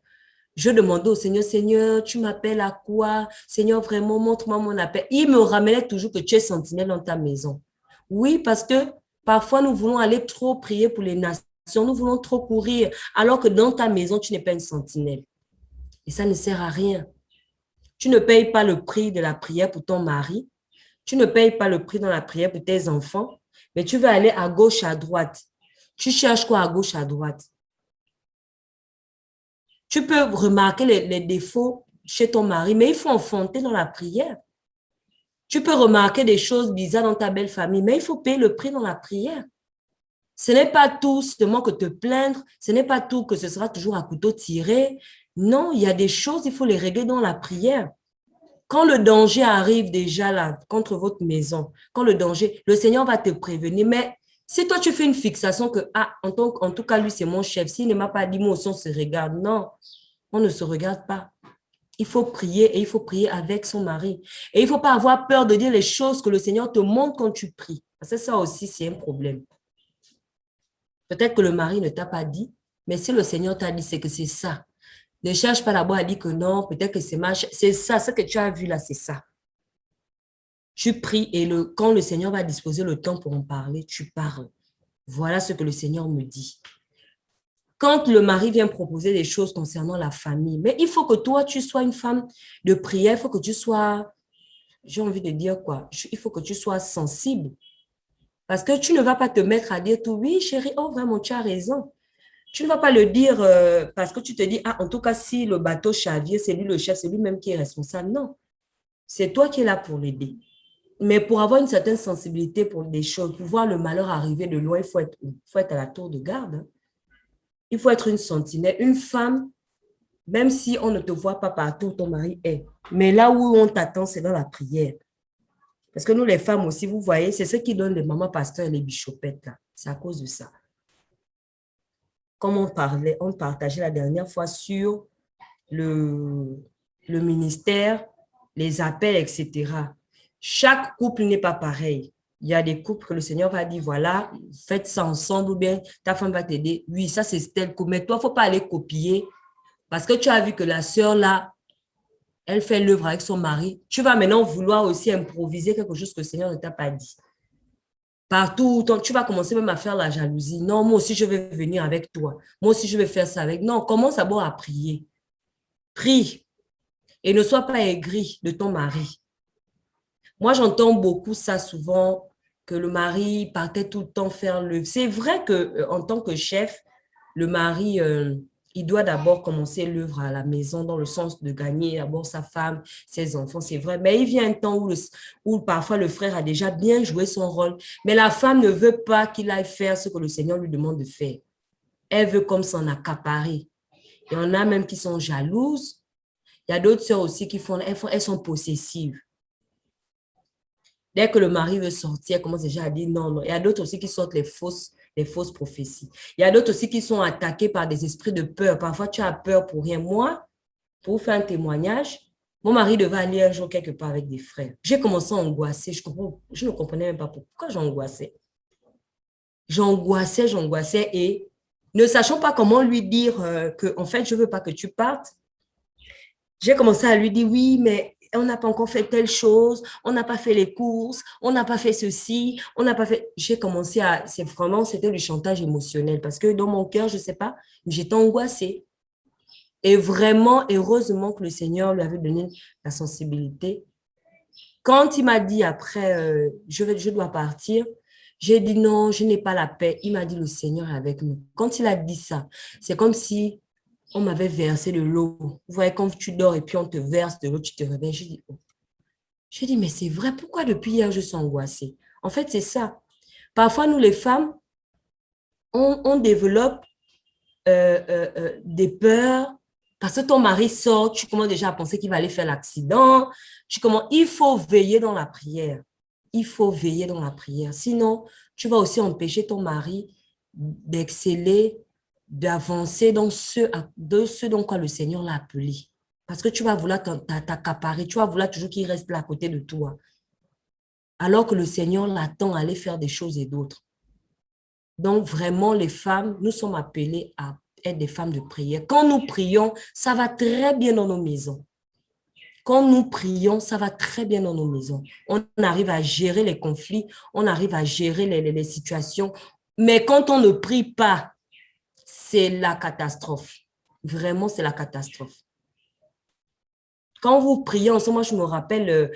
je demandais au Seigneur, Seigneur, tu m'appelles à quoi? Seigneur, vraiment, montre-moi mon appel. Il me ramenait toujours que tu es sentinelle dans ta maison. Oui, parce que parfois, nous voulons aller trop prier pour les nations, nous voulons trop courir, alors que dans ta maison, tu n'es pas une sentinelle. Et ça ne sert à rien. Tu ne payes pas le prix de la prière pour ton mari, tu ne payes pas le prix dans la prière pour tes enfants, mais tu vas aller à gauche, à droite. Tu cherches quoi à gauche, à droite? Tu peux remarquer les défauts chez ton mari, mais il faut enfanter dans la prière. Tu peux remarquer des choses bizarres dans ta belle famille, mais il faut payer le prix dans la prière. Ce n'est pas tout seulement que te plaindre, ce n'est pas tout que ce sera toujours à couteau tiré. Non, il y a des choses, il faut les régler dans la prière. Quand le danger arrive déjà là, contre votre maison, quand le danger, le Seigneur va te prévenir, mais si toi tu fais une fixation que, ah, en tout cas, lui c'est mon chef, s'il ne m'a pas dit, moi aussi on se regarde, non, on ne se regarde pas. Il faut prier et il faut prier avec son mari. Et il ne faut pas avoir peur de dire les choses que le Seigneur te montre quand tu pries. Parce que ça aussi, c'est un problème. Peut-être que le mari ne t'a pas dit, mais si le Seigneur t'a dit, c'est que c'est ça. Ne cherche pas d'abord à dire que non, peut-être que c'est mal. C'est ça, ce que tu as vu là, c'est ça. Tu pries et quand le Seigneur va disposer le temps pour en parler, tu parles. Voilà ce que le Seigneur me dit. Quand le mari vient proposer des choses concernant la famille, mais il faut que toi, tu sois une femme de prière, il faut que tu sois, j'ai envie de dire quoi, il faut que tu sois sensible. Parce que tu ne vas pas te mettre à dire tout, oui, chérie, oh vraiment, tu as raison. Tu ne vas pas le dire parce que tu te dis, ah, en tout cas, si le bateau chavire, c'est lui le chef, c'est lui-même qui est responsable. Non, c'est toi qui es là pour l'aider. Mais pour avoir une certaine sensibilité pour des choses, pour voir le malheur arriver de loin, faut être à la tour de garde. Hein. Il faut être une sentinelle, une femme, même si on ne te voit pas partout où ton mari est. Mais là où on t'attend, c'est dans la prière. Parce que nous, les femmes aussi, vous voyez, c'est ce qui donne les mamans pasteurs et les bichopettes. Là. C'est à cause de ça. Comme on partageait la dernière fois sur le ministère, les appels, etc. Chaque couple n'est pas pareil. Il y a des couples que le Seigneur va dire, voilà, faites ça ensemble ou bien ta femme va t'aider. Oui, ça c'est tel coup. Mais toi, il ne faut pas aller copier parce que tu as vu que la sœur là, elle fait l'œuvre avec son mari. Tu vas maintenant vouloir aussi improviser quelque chose que le Seigneur ne t'a pas dit. Partout, tu vas commencer même à faire la jalousie. Non, moi aussi, je vais venir avec toi. Moi aussi, je vais faire ça avec. Non, commence d'abord à prier. Prie et ne sois pas aigri de ton mari. Moi, j'entends beaucoup ça souvent, que le mari partait tout le temps faire le... C'est vrai que en tant que chef, le mari, il doit d'abord commencer l'œuvre à la maison dans le sens de gagner d'abord sa femme, ses enfants, c'est vrai. Mais il vient un temps où parfois le frère a déjà bien joué son rôle, mais la femme ne veut pas qu'il aille faire ce que le Seigneur lui demande de faire. Elle veut comme s'en accaparer. Il y en a même qui sont jalouses. Il y a d'autres sœurs aussi qui elles sont possessives. Dès que le mari veut sortir, elle commence déjà à dire non, non. Il y a d'autres aussi qui sortent les fausses prophéties. Il y a d'autres aussi qui sont attaqués par des esprits de peur. Parfois, tu as peur pour rien. Moi, pour vous faire un témoignage, mon mari devait aller un jour quelque part avec des frères. J'ai commencé à angoisser. Je ne comprenais même pas pourquoi j'angoissais. J'angoissais et ne sachant pas comment lui dire que, en fait, je ne veux pas que tu partes, j'ai commencé à lui dire oui, mais on n'a pas encore fait telle chose, on n'a pas fait les courses, on n'a pas fait ceci, on n'a pas fait. J'ai commencé à. C'était du chantage émotionnel parce que dans mon cœur, je ne sais pas, j'étais angoissée. Et vraiment, heureusement que le Seigneur lui avait donné la sensibilité. Quand il m'a dit après, je dois partir, j'ai dit non, je n'ai pas la paix. Il m'a dit, le Seigneur est avec nous. Quand il a dit ça, c'est comme si on m'avait versé de l'eau. Vous voyez, quand tu dors et puis on te verse de l'eau, tu te réveilles. Je dis, oh. Je dis, mais c'est vrai, pourquoi depuis hier je suis angoissée? En fait, c'est ça. Parfois, nous les femmes, on développe des peurs parce que ton mari sort, tu commences déjà à penser qu'il va aller faire l'accident. Il faut veiller dans la prière. Il faut veiller dans la prière. Sinon, tu vas aussi empêcher ton mari d'exceller, d'avancer dans ce dont quoi le Seigneur l'a appelé. Parce que tu vas vouloir t'accaparer, tu vas vouloir toujours qu'il reste là à côté de toi. Alors que le Seigneur l'attend à aller faire des choses et d'autres. Donc, vraiment, les femmes, nous sommes appelées à être des femmes de prière. Quand nous prions, ça va très bien dans nos maisons. Quand nous prions, ça va très bien dans nos maisons. On arrive à gérer les conflits, on arrive à gérer les situations. Mais quand on ne prie pas, c'est la catastrophe. Vraiment, c'est la catastrophe. Quand vous priez ensemble, moi, je me rappelle,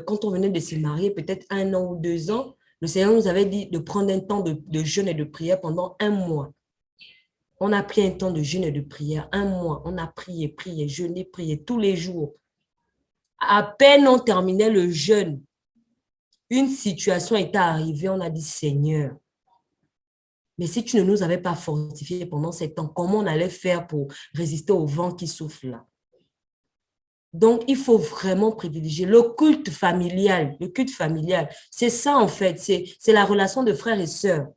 quand on venait de se marier, peut-être 1 an ou 2 ans, le Seigneur nous avait dit de prendre un temps de jeûne et de prière pendant 1 mois. On a pris un temps de jeûne et de prière, 1 mois. On a prié, jeûné, prié tous les jours. À peine on terminait le jeûne, une situation était arrivée, on a dit, Seigneur, mais si tu ne nous avais pas fortifiés pendant ces temps, comment on allait faire pour résister au vent qui souffle là? Donc, il faut vraiment privilégier le culte familial. Le culte familial, c'est ça en fait, c'est la relation de frères et sœurs.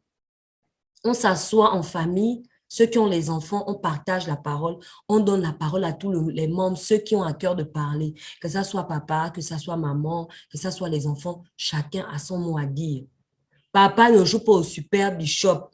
On s'assoit en famille, ceux qui ont les enfants, on partage la parole, on donne la parole à tous les membres, ceux qui ont à cœur de parler, que ça soit papa, que ça soit maman, que ça soit les enfants, chacun a son mot à dire. Papa ne joue pas au super bishop,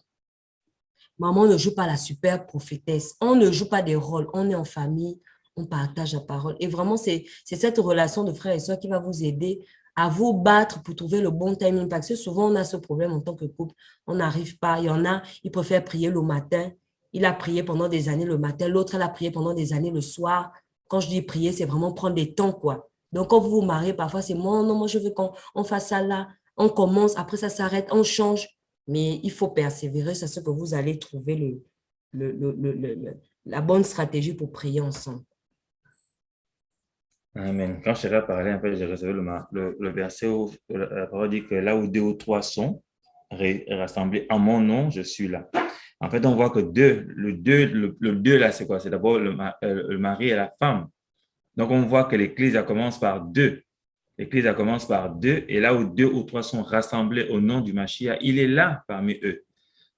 maman ne joue pas la super prophétesse, on ne joue pas des rôles, on est en famille, on partage la parole. Et vraiment, c'est cette relation de frères et sœurs qui va vous aider à vous battre pour trouver le bon timing. Parce que souvent, on a ce problème en tant que couple. On n'arrive pas. Il y en a, ils préfèrent prier le matin. Il a prié pendant des années le matin. L'autre, elle a prié pendant des années le soir. Quand je dis prier, c'est vraiment prendre des temps, quoi. Donc, quand vous vous mariez, parfois, c'est moi, non, moi, je veux qu'on fasse ça là. On commence, après, ça s'arrête, on change. Mais il faut persévérer, c'est ce que vous allez trouver la bonne stratégie pour prier ensemble. Amen. Quand je t'ai parlé, en fait, j'ai relevé le verset où la parole dit que là où 2 ou 3 sont rassemblés en mon nom, je suis là. En fait, on voit que le deux là, c'est quoi? C'est d'abord le mari et la femme. Donc, on voit que l'Église, elle commence par 2. L'Église, elle commence par 2. Et là où 2 ou 3 sont rassemblés au nom du Mashiach, il est là parmi eux.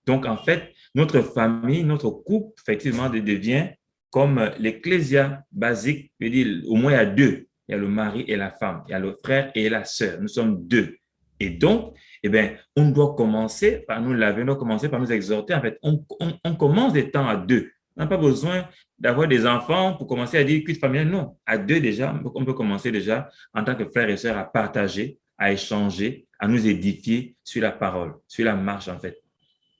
Donc, en fait, notre famille, notre couple, effectivement, devient comme l'ecclésia basique. Je veux dire, au moins, il y a 2. Il y a le mari et la femme. Il y a le frère et la sœur. Nous sommes 2. Et donc, eh bien, on doit commencer par nous laver, on doit commencer par nous exhorter. En fait, on commence des temps à deux. On n'a pas besoin d'avoir des enfants pour commencer à dire culte familial. Non, à deux déjà, on peut commencer déjà en tant que frères et sœurs à partager, à échanger, à nous édifier sur la parole, sur la marche en fait.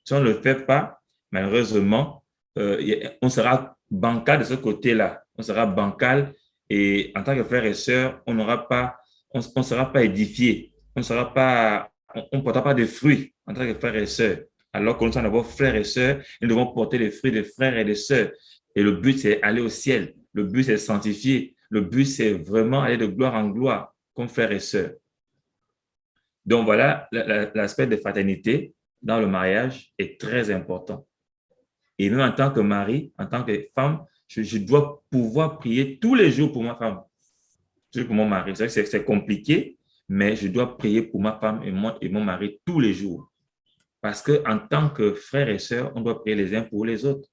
Si on ne le fait pas, malheureusement, on sera bancal de ce côté-là. On sera bancal et en tant que frères et sœurs, on n'aura pas, on ne sera pas édifié. On ne sera pas, on ne portera pas de fruits en tant que frères et sœurs. Alors que nous sommes d'abord frères et sœurs, nous devons porter les fruits des frères et des sœurs. Et le but, c'est aller au ciel. Le but, c'est sanctifier. Le but, c'est vraiment aller de gloire en gloire comme frères et sœurs. Donc voilà, l'aspect de fraternité dans le mariage est très important. Et même en tant que mari, en tant que femme, je dois pouvoir prier tous les jours pour ma femme, pour mon mari. C'est vrai que c'est compliqué, mais je dois prier pour ma femme et mon mari tous les jours. Parce qu'en tant que frères et sœurs, on doit prier les uns pour les autres.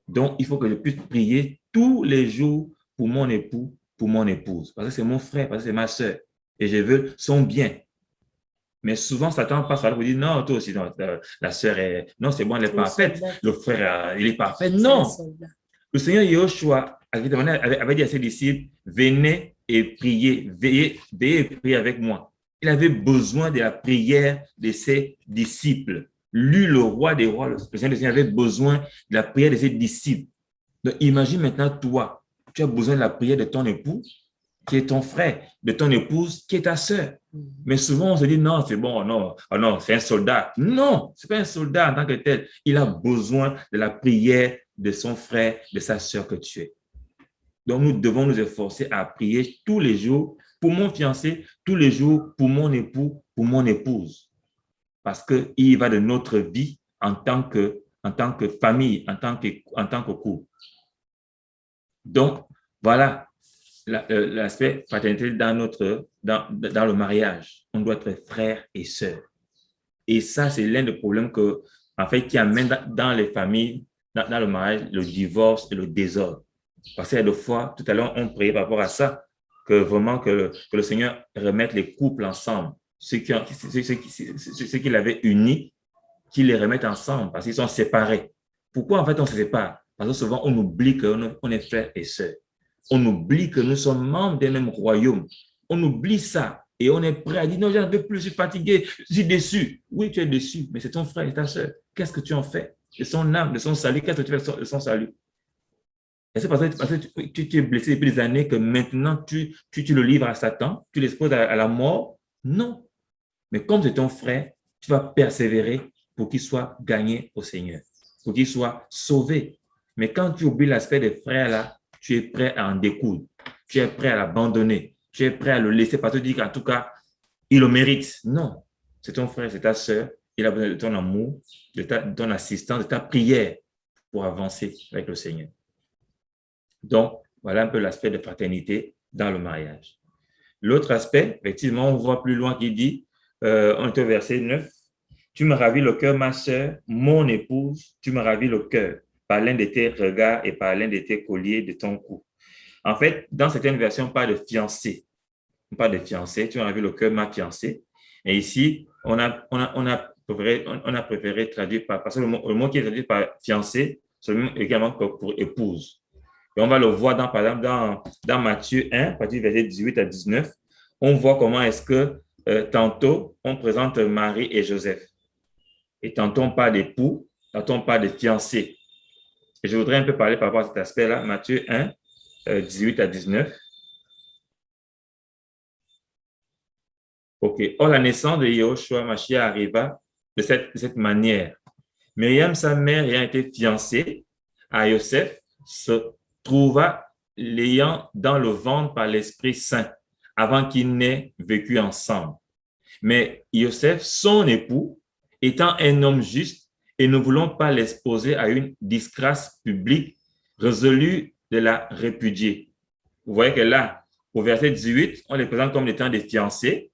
Donc, il faut que je puisse prier tous les jours pour mon époux, pour mon épouse. Parce que c'est mon frère, parce que c'est ma sœur. Et je veux son bien. Mais souvent, Satan passe à l'autre et dit, non, toi aussi, non, la sœur est, non, c'est bon, elle est parfaite. Le frère, il est parfait. Non. Le Seigneur Yahushua avait dit à ses disciples, venez et priez, veillez et priez avec moi. Il avait besoin de la prière de ses disciples. Lui, le roi des rois, le Seigneur avait besoin de la prière de ses disciples. Donc, imagine maintenant, toi, tu as besoin de la prière de ton époux, qui est ton frère, de ton épouse, qui est ta sœur. Mais souvent, on se dit, non, c'est bon, non, oh non, c'est un soldat. Non, ce n'est pas un soldat en tant que tel. Il a besoin de la prière de son frère, de sa sœur que tu es. Donc, nous devons nous efforcer à prier tous les jours pour mon fiancé, tous les jours pour mon époux, pour mon épouse. Parce qu'il va de notre vie en tant que famille, en tant que couple. Donc, voilà l'aspect fraternité dans le mariage. On doit être frères et sœurs. Et ça, c'est l'un des problèmes qui amène dans les familles, dans le mariage, le divorce et le désordre. Parce qu'il y a des fois, tout à l'heure, on priait par rapport à ça, que vraiment que le Seigneur remette les couples ensemble. Ceux qu'il avait unis, qu'il les remette ensemble parce qu'ils sont séparés. Pourquoi en fait on se sépare? Parce que souvent on oublie qu'on est frères et sœurs. On oublie que nous sommes membres d'un même royaume. On oublie ça et on est prêt à dire non, j'en veux plus, je suis fatigué, je suis déçu. Oui, tu es déçu, mais c'est ton frère et ta sœur. Qu'est-ce que tu en fais de son âme, de son salut? Qu'est-ce que tu fais de son salut? Et c'est parce que tu es blessé depuis des années que maintenant tu le livres à Satan, tu l'exposes à la mort? Non. Mais comme c'est ton frère, tu vas persévérer pour qu'il soit gagné au Seigneur, pour qu'il soit sauvé. Mais quand tu oublies l'aspect des frères là, tu es prêt à en découdre, tu es prêt à l'abandonner, tu es prêt à le laisser parce que tu dis qu'en tout cas, il le mérite. Non, c'est ton frère, c'est ta sœur, il a besoin de ton amour, de ton assistance, de ta prière pour avancer avec le Seigneur. Donc, voilà un peu l'aspect de fraternité dans le mariage. L'autre aspect, effectivement, on voit plus loin qui dit, on est au verset 9, tu me ravis le cœur, ma sœur, mon épouse, tu me ravis le cœur par l'un de tes regards et par l'un de tes colliers de ton cou. En fait, dans certaines versions, on parle de fiancé. On parle de fiancé, tu me ravis le cœur, ma fiancée. Et ici, on a préféré traduire parce que le mot qui est traduit par fiancé, c'est le même également que pour épouse. Et on va le voir par exemple, dans Matthieu 1, à partir du verset 18 à 19, on voit comment est-ce que tantôt, on présente Marie et Joseph. Et tantôt, on parle d'époux, tantôt, on parle de fiancés. Et je voudrais un peu parler par rapport à cet aspect-là, Matthieu 1, 18 à 19. OK. Or, la naissance de Yahushua Mashiach arriva de cette manière. Myriam, sa mère, ayant été fiancée à Joseph, se trouva l'ayant dans le ventre par l'Esprit Saint, avant qu'ils n'aient vécu ensemble. Mais Joseph, son époux, étant un homme juste et ne voulant pas l'exposer à une disgrâce publique, résolut de la répudier. Vous voyez que là, au verset 18, on les présente comme étant des fiancés.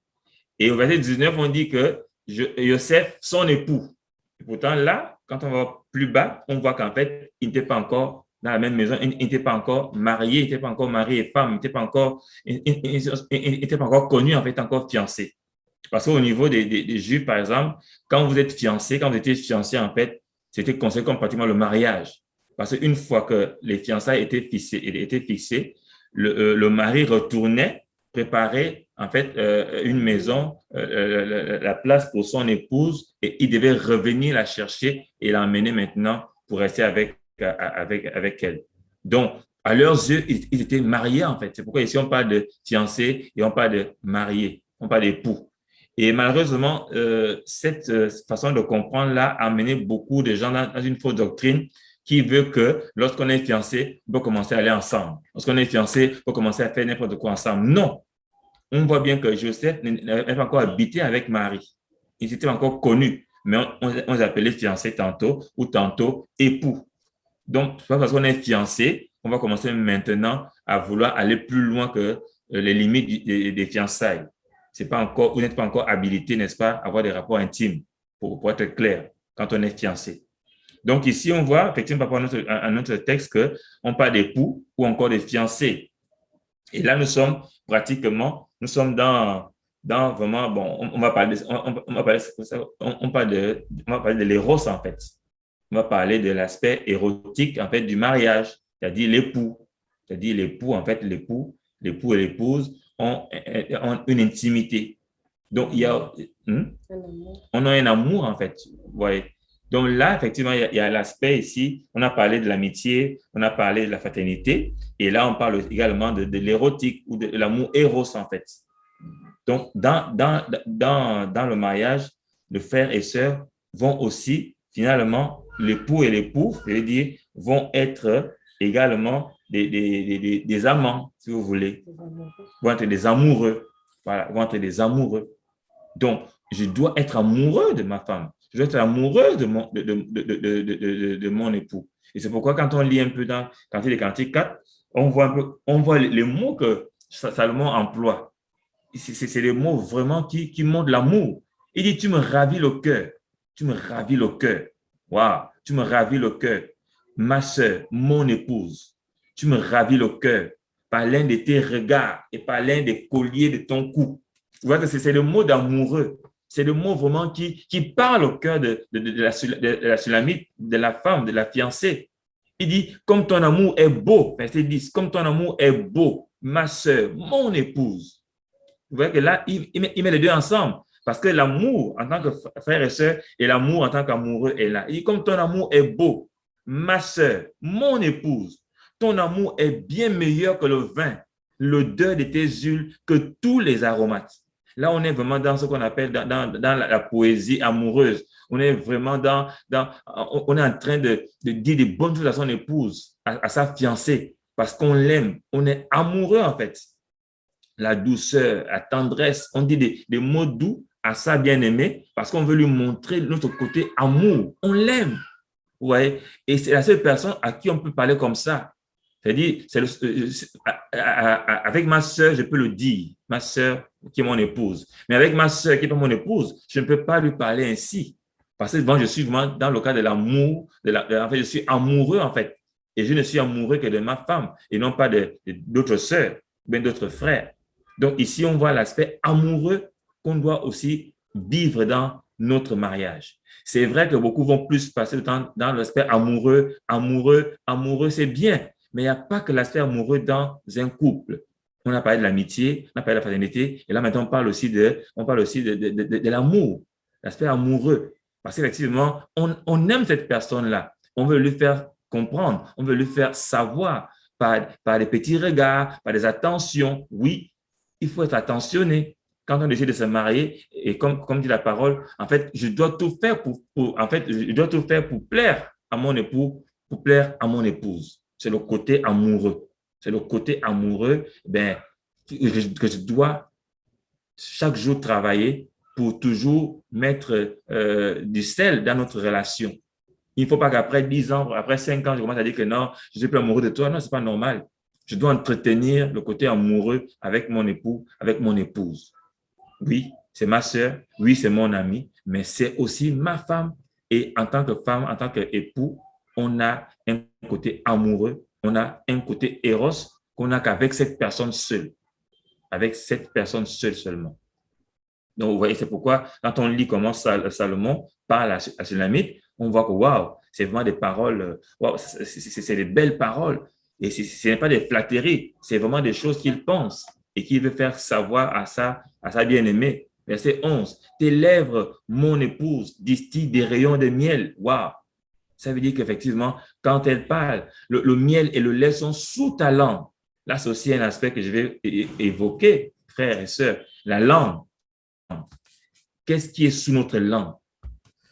Et au verset 19, on dit que Joseph, son époux. Et pourtant, là, quand on va plus bas, on voit qu'en fait, il n'était pas encore dans la même maison, il n'était pas encore marié, il n'était pas encore mari et femme, il n'était pas encore connu, en fait, encore fiancé. Parce qu'au niveau des Juifs, par exemple, quand vous êtes fiancé, quand vous étiez fiancé, en fait, c'était considéré comme pratiquement le mariage. Parce qu'une fois que les fiançailles étaient fixées, le mari retournait préparer en fait une maison, la place pour son épouse, et il devait revenir la chercher et l'emmener maintenant pour rester avec elle. Donc, à leurs yeux, ils étaient mariés en fait. C'est pourquoi ici on parle de fiancé et on parle de marié, on parle d'époux. Et malheureusement, cette façon de comprendre-là a amené beaucoup de gens dans une fausse doctrine qui veut que lorsqu'on est fiancé, on peut commencer à aller ensemble. Lorsqu'on est fiancé, on peut commencer à faire n'importe quoi ensemble. Non, on voit bien que Joseph n'avait pas encore habité avec Marie. Ils étaient encore connus, mais on les appelait fiancés tantôt ou tantôt époux. Donc, c'est pas parce qu'on est fiancé qu'on va commencer maintenant à vouloir aller plus loin que les limites des fiançailles. C'est pas encore, vous n'êtes pas encore habilité, n'est-ce pas, à avoir des rapports intimes, pour être clair, quand on est fiancé. Donc ici, on voit, effectivement, par rapport à notre texte, qu'on parle d'époux ou encore de fiancés. Et là, nous sommes pratiquement, nous sommes dans vraiment, bon, on va parler, on va parler, on va parler de l'éros, en fait. On va parler de l'aspect érotique, en fait, du mariage, c'est-à-dire l'époux. C'est-à-dire l'époux, en fait, l'époux et l'épouse ont une intimité. Donc, il y a, on a un amour, en fait. Ouais. Donc là, effectivement, il y a l'aspect ici, on a parlé de l'amitié, on a parlé de la fraternité, et là, on parle également de l'érotique ou de l'amour éros, en fait. Donc, dans le mariage, le frère et sœur vont aussi, finalement, l'époux et l'époux, je veux dire, vont être également des amants, si vous voulez, vont être des amoureux. Voilà, vont être des amoureux. Donc, je dois être amoureux de ma femme. Je dois être amoureuse de mon époux. Et c'est pourquoi quand on lit un peu dans Cantique des Cantiques 4, on voit les mots que Salomon emploie. C'est des mots vraiment qui montrent l'amour. Il dit, tu me ravis le cœur. Tu me ravis le cœur. Waouh, tu me ravis le cœur. Ma sœur, mon épouse, tu me ravis le cœur par l'un de tes regards et par l'un des colliers de ton cou. Tu vois que c'est le mot d'amoureux. C'est le mot vraiment qui parle au cœur de la Sulamite, de la femme, de la fiancée. Il dit, comme ton amour est beau, verset 10, comme ton amour est beau, ma sœur, mon épouse. Vous voyez que là, il met les deux ensemble. Parce que l'amour en tant que frère et sœur et l'amour en tant qu'amoureux est là. Il dit, comme ton amour est beau, ma sœur, mon épouse, ton amour est bien meilleur que le vin, l'odeur de tes huiles, que tous les aromates. Là, on est vraiment dans ce qu'on appelle dans la poésie amoureuse. On est vraiment on est en train de dire des bonnes choses à son épouse, à sa fiancée, parce qu'on l'aime. On est amoureux, en fait. La douceur, la tendresse, on dit des mots doux à sa bien-aimée parce qu'on veut lui montrer notre côté amour. On l'aime. Ouais. Et c'est la seule personne à qui on peut parler comme ça. C'est-à-dire, avec ma sœur, je peux le dire, ma sœur qui est mon épouse. Mais avec ma sœur qui n'est pas mon épouse, je ne peux pas lui parler ainsi. Parce que bon, je suis vraiment dans le cas de l'amour, en fait, je suis amoureux en fait. Et je ne suis amoureux que de ma femme et non pas d'autres sœurs, bien d'autres frères. Donc ici, on voit l'aspect amoureux qu'on doit aussi vivre dans notre mariage. C'est vrai que beaucoup vont plus passer le temps dans l'aspect amoureux, amoureux, amoureux, c'est bien. Mais il n'y a pas que l'aspect amoureux dans un couple. On a parlé de l'amitié, on a parlé de la fraternité, et là maintenant on parle aussi de l'amour, l'aspect amoureux. Parce qu'effectivement, on aime cette personne-là. On veut lui faire comprendre, on veut lui faire savoir par des petits regards, par des attentions. Oui, il faut être attentionné quand on décide de se marier. Et comme dit la parole, en fait, je dois tout faire en fait, je dois tout faire pour plaire à mon époux, pour plaire à mon épouse. C'est le côté amoureux. C'est le côté amoureux ben, que je dois chaque jour travailler pour toujours mettre du sel dans notre relation. Il ne faut pas qu'après 10 ans, après 5 ans, je commence à dire que non, je ne suis plus amoureux de toi. Non, ce n'est pas normal. Je dois entretenir le côté amoureux avec mon époux, avec mon épouse. Oui, c'est ma sœur, oui, c'est mon ami, mais c'est aussi ma femme. Et en tant que femme, en tant qu'époux, on a un côté amoureux, on a un côté éros qu'on n'a qu'avec cette personne seule, avec cette personne seule seulement. Donc, vous voyez, c'est pourquoi quand on lit comment Salomon parle à Sulamite, on voit que waouh, c'est vraiment des paroles, waouh, c'est des belles paroles. Et ce n'est pas des flatteries, c'est vraiment des choses qu'il pense et qu'il veut faire savoir à sa bien-aimée. Verset 11, tes lèvres, mon épouse, distillent des rayons de miel. Waouh! Ça veut dire qu'effectivement, quand elle parle, le miel et le lait sont sous ta langue. Là, c'est aussi un aspect que je vais évoquer, frères et sœurs. La langue. Qu'est-ce qui est sous notre langue?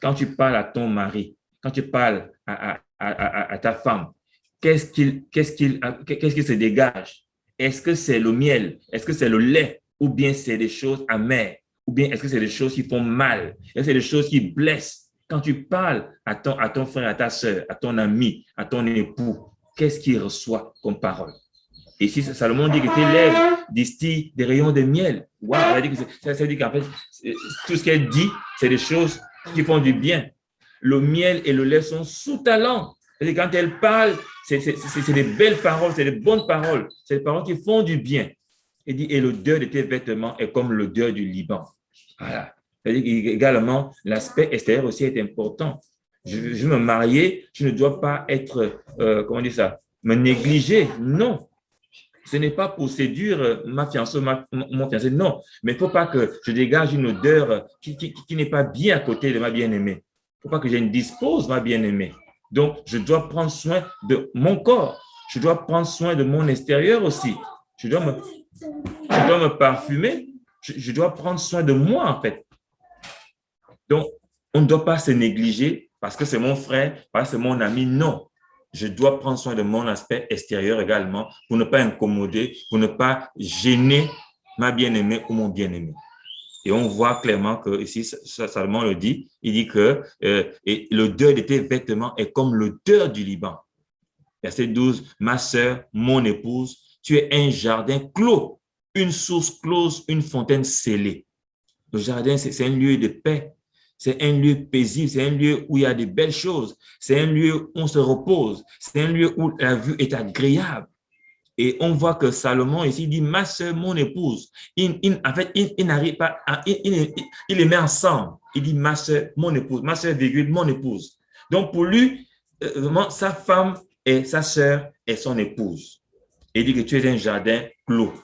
Quand tu parles à ton mari, quand tu parles à ta femme, qu'est-ce qui se dégage? Est-ce que c'est le miel? Est-ce que c'est le lait? Ou bien c'est des choses amères? Ou bien est-ce que c'est des choses qui font mal? Est-ce que c'est des choses qui blessent? Quand tu parles à ton frère, à ta soeur, à ton ami, à ton époux, qu'est-ce qu'il reçoit comme parole? Et si Salomon dit que tes lèvres distillent des rayons de miel, wow, ça veut dire qu'en fait, tout ce qu'elle dit, c'est des choses qui font du bien. Le miel et le lait sont sous ta langue. C'est-à-dire quand elle parle, c'est des belles paroles, c'est des bonnes paroles, c'est des paroles qui font du bien. Il dit, et l'odeur de tes vêtements est comme l'odeur du Liban. Voilà. C'est-à-dire également, l'aspect extérieur aussi est important. Je veux me marier, je ne dois pas être, comment dire ça, me négliger. Non. Ce n'est pas pour séduire ma fiancée, mon fiancé, non. Mais il ne faut pas que je dégage une odeur qui n'est pas bien à côté de ma bien-aimée. Il ne faut pas que j'indispose ma bien-aimée. Donc, je dois prendre soin de mon corps. Je dois prendre soin de mon extérieur aussi. Je dois me parfumer. Je dois prendre soin de moi, en fait. Donc, on ne doit pas se négliger parce que c'est mon frère, parce que c'est mon ami. Non. Je dois prendre soin de mon aspect extérieur également pour ne pas incommoder, pour ne pas gêner ma bien-aimée ou mon bien-aimé. Et on voit clairement que ici, Salomon le dit, il dit que l'odeur de tes vêtements est comme l'odeur du Liban. Verset 12, ma sœur, mon épouse, tu es un jardin clos, une source close, une fontaine scellée. Le jardin, c'est un lieu de paix. C'est un lieu paisible, c'est un lieu où il y a de belles choses, c'est un lieu où on se repose, c'est un lieu où la vue est agréable. Et on voit que Salomon ici dit, ma soeur, mon épouse. En fait, il n'arrive pas à, il les met ensemble. Il dit, ma soeur, mon épouse, ma soeur, virgule, mon épouse. Donc pour lui, vraiment, sa femme et sa soeur est son épouse. Il dit que tu es un jardin clos,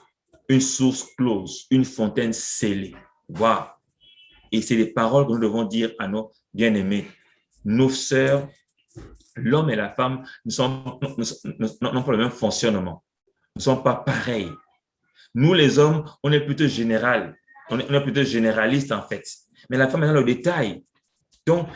une source close, une fontaine scellée. Waouh! Et c'est des paroles que nous devons dire à nos bien-aimés. Nos sœurs, l'homme et la femme n'ont pas le même fonctionnement. Nous ne sommes pas pareils. Nous, les hommes, on est plutôt général. On est plutôt généraliste, en fait. Mais la femme est dans le détail. Donc,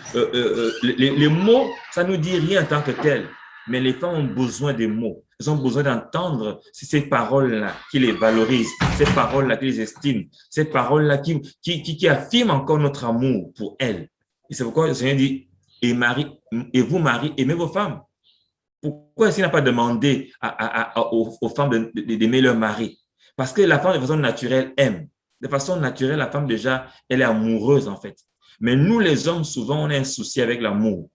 les mots, ça ne nous dit rien en tant que tel. Mais les femmes ont besoin des mots. Elles ont besoin d'entendre ces paroles-là qui les valorisent, ces paroles-là qui les estiment, ces paroles-là qui affirment encore notre amour pour elles. Et c'est pourquoi le Seigneur dit, et vous, maris, aimez vos femmes. Pourquoi est-ce qu'il n'a pas demandé aux femmes d'aimer leur mari? Parce que la femme, de façon naturelle, aime. De façon naturelle, la femme, déjà, elle est amoureuse, en fait. Mais nous, les hommes, souvent, on a un souci avec l'amour.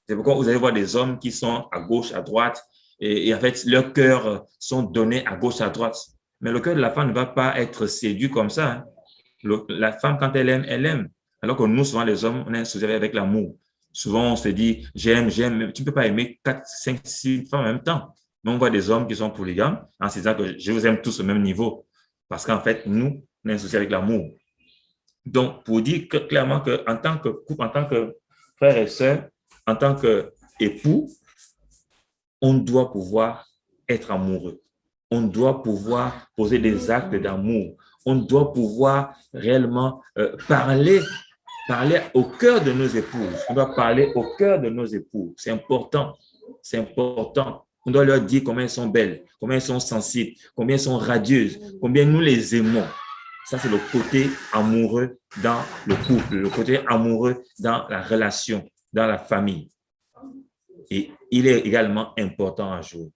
C'est pourquoi vous allez voir des hommes qui sont à gauche, à droite, et en fait, leurs cœurs sont donnés à gauche, à droite. Mais le cœur de la femme ne va pas être séduit comme ça. Hein. La femme, quand elle aime, elle aime. Alors que nous, souvent, les hommes, on a un souci avec l'amour. Souvent, on se dit, j'aime, mais tu ne peux pas aimer 4, 5, 6 femmes en même temps. Mais on voit des hommes qui sont polygames en se disant que je vous aime tous au même niveau. Parce qu'en fait, nous, on a un souci avec l'amour. Donc, pour dire clairement qu'en tant que couple, en tant que frère et sœur, en tant qu'époux, on doit pouvoir être amoureux. On doit pouvoir poser des actes d'amour. On doit pouvoir réellement parler au cœur de nos épouses. On doit parler au cœur de nos époux. C'est important. C'est important. On doit leur dire combien elles sont belles, combien elles sont sensibles, combien elles sont radieuses, combien nous les aimons. Ça, c'est le côté amoureux dans le couple, le côté amoureux dans la relation, dans la famille. Et il est également important à jouer.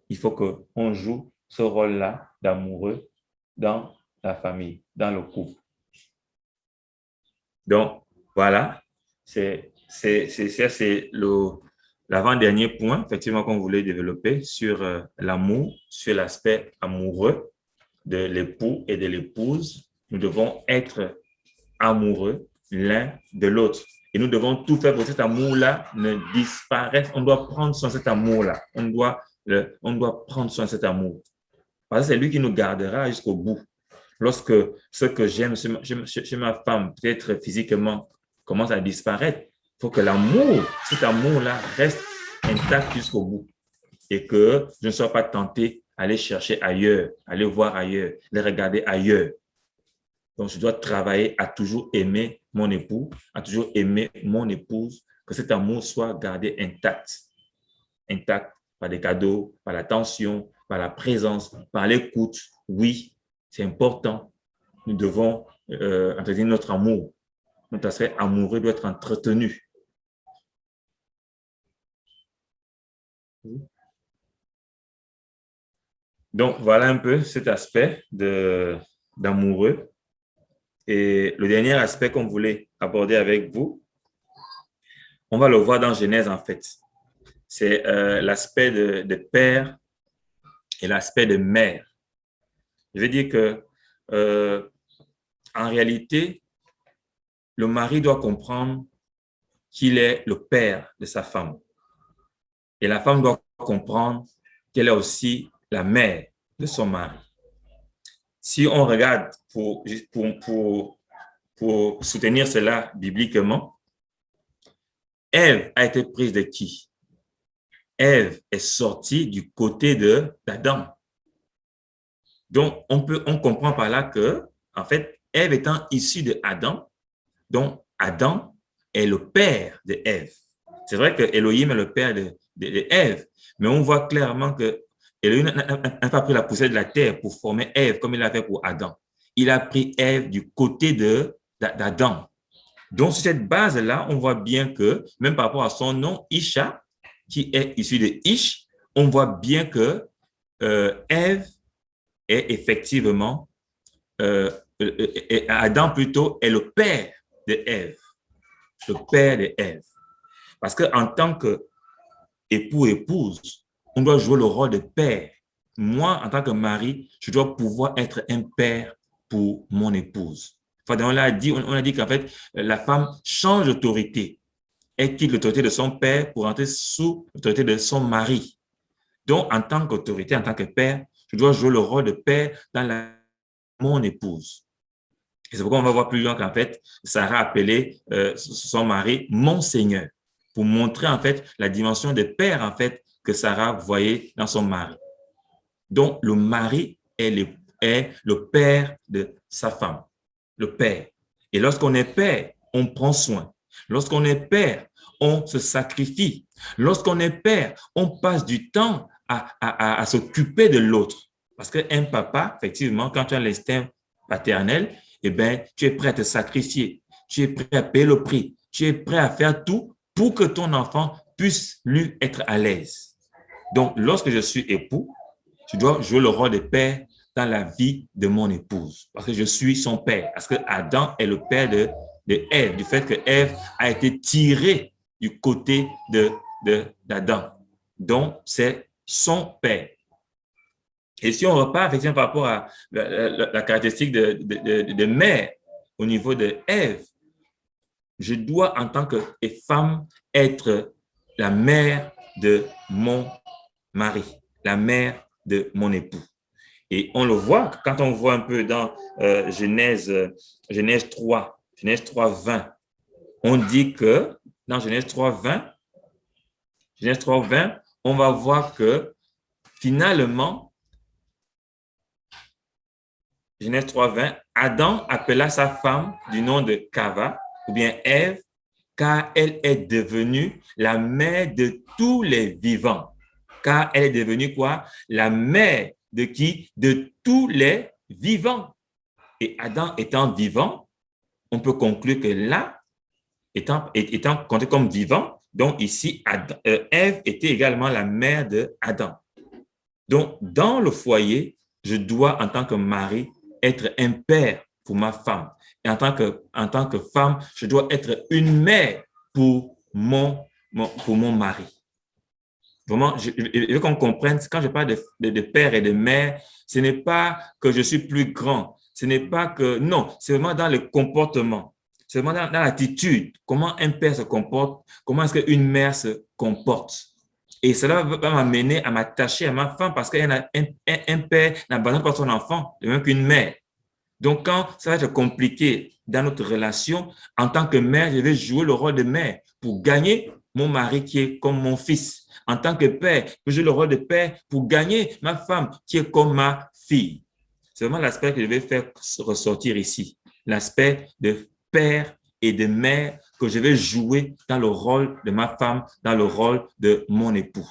Il faut qu'on joue ce rôle-là d'amoureux dans la famille, dans le couple. Donc, voilà, c'est l'avant-dernier point, effectivement, qu'on voulait développer sur l'amour, sur l'aspect amoureux de l'époux et de l'épouse. Nous devons être amoureux l'un de l'autre. Et nous devons tout faire pour que cet amour-là ne disparaisse. On doit prendre soin de cet amour-là. On doit prendre soin de cet amour. Parce que c'est lui qui nous gardera jusqu'au bout. Lorsque ce que j'aime chez ma femme, peut-être physiquement, commence à disparaître, il faut que l'amour, cet amour-là, reste intact jusqu'au bout. Et que je ne sois pas tenté à aller chercher ailleurs, aller voir ailleurs, les regarder ailleurs. Donc, je dois travailler à toujours aimer mon époux, à toujours aimer mon épouse, que cet amour soit gardé intact. Intact par des cadeaux, par l'attention, par la présence, par l'écoute. Oui, c'est important. Nous devons entretenir notre amour. Notre aspect amoureux doit être entretenu. Donc, voilà un peu cet aspect d'amoureux. Et le dernier aspect qu'on voulait aborder avec vous, on va le voir dans Genèse en fait. C'est l'aspect de père et l'aspect de mère. Je veux dire que en réalité, le mari doit comprendre qu'il est le père de sa femme. Et la femme doit comprendre qu'elle est aussi la mère de son mari. Si on regarde pour soutenir cela bibliquement, Ève a été prise de qui? Ève est sortie du côté d'Adam. Donc, on comprend par là que, en fait, Ève étant issue de Adam, donc Adam est le père de Ève. C'est vrai que Elohim est le père de Ève, mais on voit clairement que Elohim n'a pas pris la poussière de la terre pour former Ève comme il l'a fait pour Adam. Il a pris Ève du côté d'Adam. Donc, sur cette base-là, on voit bien que, même par rapport à son nom, Isha, qui est issu de Ish, on voit bien que Ève est effectivement, Adam plutôt est le père de Ève. Le père de Ève. Parce qu'en tant qu'époux-épouse, on doit jouer le rôle de père. Moi, en tant que mari, je dois pouvoir être un père pour mon épouse. Enfin, on a dit qu'en fait, la femme change d'autorité. Elle quitte l'autorité de son père pour entrer sous l'autorité de son mari. Donc, en tant qu'autorité, en tant que père, je dois jouer le rôle de père dans mon épouse. Et c'est pourquoi on va voir plus loin qu'en fait, Sarah appelait son mari mon Seigneur, pour montrer en fait la dimension de père en fait que Sarah voyait dans son mari. Donc, le mari est le père de sa femme, le père. Et lorsqu'on est père, on prend soin. Lorsqu'on est père, on se sacrifie. Lorsqu'on est père, on passe du temps à s'occuper de l'autre. Parce qu'un papa, effectivement, quand tu as l'instinct paternel, eh bien, tu es prêt à te sacrifier. Tu es prêt à payer le prix. Tu es prêt à faire tout pour que ton enfant puisse lui être à l'aise. Donc, lorsque je suis époux, je dois jouer le rôle de père dans la vie de mon épouse, parce que je suis son père, parce que Adam est le père de Ève, du fait que Ève a été tirée du côté d'Adam. Donc, c'est son père. Et si on repart effectivement par rapport à la caractéristique de mère au niveau de Ève, je dois en tant que femme être la mère de mon mari, la mère de mon époux. Et on le voit quand on voit un peu dans Genèse 3, 20. On dit que dans Genèse 3, 20, on va voir que finalement, Genèse 3, 20, Adam appela sa femme du nom de Kava, ou bien Ève, car elle est devenue la mère de tous les vivants. Car elle est devenue quoi? La mère de qui? De tous les vivants. Et Adam étant vivant, on peut conclure que là, étant compté comme vivant, donc ici, Ève était également la mère de Adam. Donc, dans le foyer, je dois, en tant que mari, être un père pour ma femme. Et en tant que femme, je dois être une mère pour mon mari. Vraiment, je veux qu'on comprenne, quand je parle de père et de mère, ce n'est pas que je suis plus grand, Ce n'est pas que, non, c'est vraiment dans le comportement. C'est vraiment dans l'attitude, comment un père se comporte, comment est-ce qu'une mère se comporte. Et cela va m'amener à m'attacher à ma femme parce qu'un père n'abandonne pas son enfant, de même qu'une mère. Donc, quand ça va être compliqué dans notre relation, en tant que mère, je vais jouer le rôle de mère pour gagner mon mari qui est comme mon fils. En tant que père, je vais jouer le rôle de père pour gagner ma femme qui est comme ma fille. C'est vraiment l'aspect que je vais faire ressortir ici. L'aspect de père et de mère que je vais jouer dans le rôle de ma femme, dans le rôle de mon époux.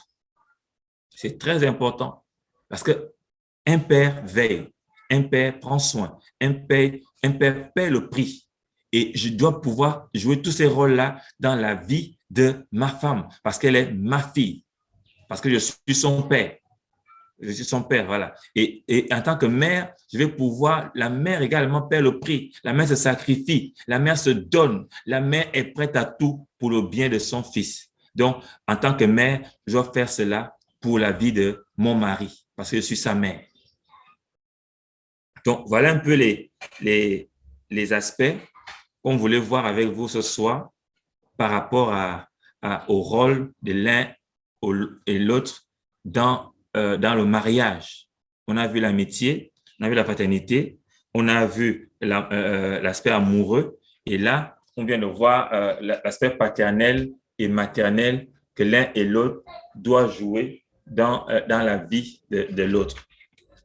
C'est très important parce que un père veille, un père prend soin, un père paie le prix. Et je dois pouvoir jouer tous ces rôles-là dans la vie de ma femme parce qu'elle est ma fille, parce que je suis son père. Je suis son père, voilà. Et en tant que mère, je vais pouvoir, la mère également paie le prix. La mère se sacrifie, la mère se donne, la mère est prête à tout pour le bien de son fils. Donc, en tant que mère, je dois faire cela pour la vie de mon mari, parce que je suis sa mère. Donc, voilà un peu les aspects qu'on voulait voir avec vous ce soir par rapport au rôle de l'un et l'autre dans le mariage. On a vu l'amitié, on a vu la paternité, on a vu l'aspect amoureux et là, on vient de voir l'aspect paternel et maternel que l'un et l'autre doivent jouer dans la vie de l'autre.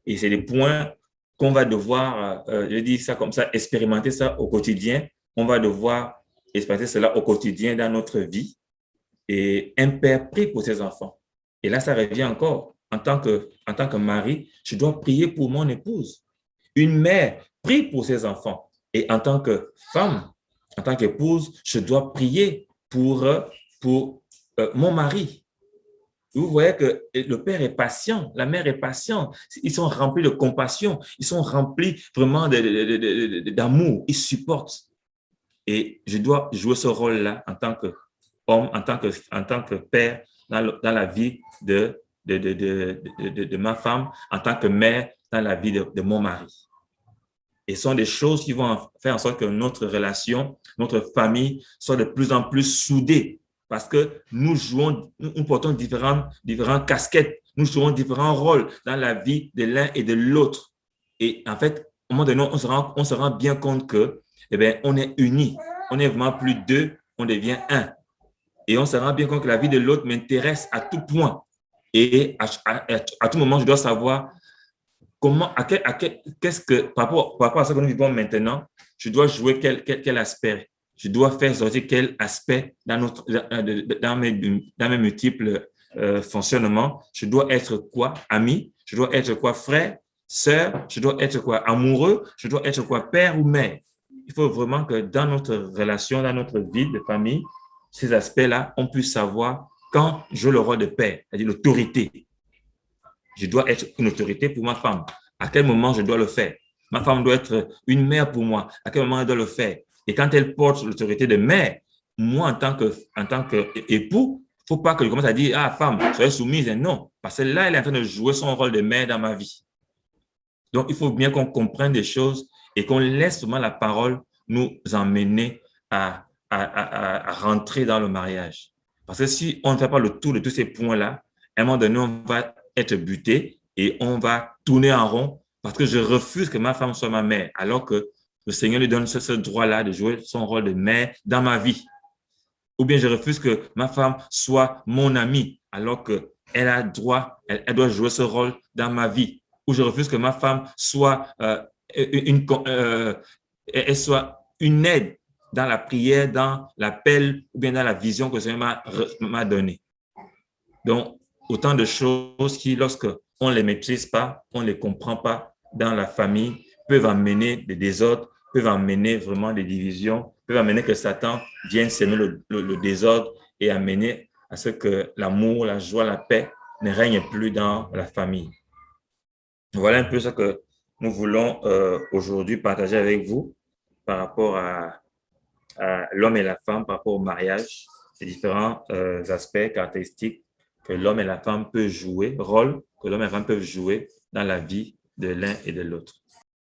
Et c'est des points qu'on va devoir, je dis ça comme ça, expérimenter ça au quotidien. On va devoir expérimenter cela au quotidien dans notre vie. Et un père prie pour ses enfants. Et là, ça revient encore. En tant que mari, je dois prier pour mon épouse. Une mère prie pour ses enfants. Et en tant que femme, en tant qu'épouse, je dois prier pour mon mari. Vous voyez que le père est patient, la mère est patiente. Ils sont remplis de compassion, ils sont remplis vraiment d'amour, ils supportent. Et je dois jouer ce rôle-là en tant qu'homme, en tant que père dans la vie de ma femme, en tant que mère dans la vie de mon mari. Et ce sont des choses qui vont faire en sorte que notre relation, notre famille soit de plus en plus soudée parce que nous portons différentes casquettes, nous jouons différents rôles dans la vie de l'un et de l'autre. Et en fait, au moment donné, on se rend bien compte que, eh bien, on est unis. On est vraiment plus deux, on devient un. Et on se rend bien compte que la vie de l'autre m'intéresse à tout point. Et à tout moment, je dois savoir comment, qu'est-ce que, par rapport à ce que nous vivons maintenant, je dois jouer quel aspect, je dois faire sortir quel aspect dans mes multiples fonctionnements. Je dois être quoi? Ami? Je dois être quoi? Frère? Sœur? Je dois être quoi? Amoureux? Je dois être quoi? Père ou mère? Il faut vraiment que dans notre relation, dans notre vie de famille, ces aspects-là, on puisse savoir quand je joue le rôle de père, c'est-à-dire l'autorité. Je dois être une autorité pour ma femme. À quel moment je dois le faire? Ma femme doit être une mère pour moi. À quel moment elle doit le faire? Et quand elle porte l'autorité de mère, moi, en tant qu'époux, il ne faut pas que je commence à dire, ah, femme, soyez soumise. Non, parce que là, elle est en train de jouer son rôle de mère dans ma vie. Donc, il faut bien qu'on comprenne des choses et qu'on laisse seulement la parole nous emmener à rentrer dans le mariage. Parce que si on ne fait pas le tour de tous ces points-là, à un moment donné, on va être buté et on va tourner en rond parce que je refuse que ma femme soit ma mère, alors que le Seigneur lui donne ce droit-là de jouer son rôle de mère dans ma vie. Ou bien je refuse que ma femme soit mon amie, alors qu'elle a droit, elle doit jouer ce rôle dans ma vie. Ou je refuse que ma femme soit elle soit une aide dans la prière, dans l'appel ou bien dans la vision que le Seigneur m'a donnée. Donc, autant de choses qui, lorsque on ne les maîtrise pas, on ne les comprend pas dans la famille, peuvent amener des désordres, peuvent amener vraiment des divisions, peuvent amener que Satan vienne semer le désordre et amener à ce que l'amour, la joie, la paix ne règnent plus dans la famille. Voilà un peu ce que nous voulons aujourd'hui partager avec vous par rapport à l'homme et la femme, par rapport au mariage, les différents aspects caractéristiques que l'homme et la femme peuvent jouer, rôle que l'homme et la femme peuvent jouer dans la vie de l'un et de l'autre.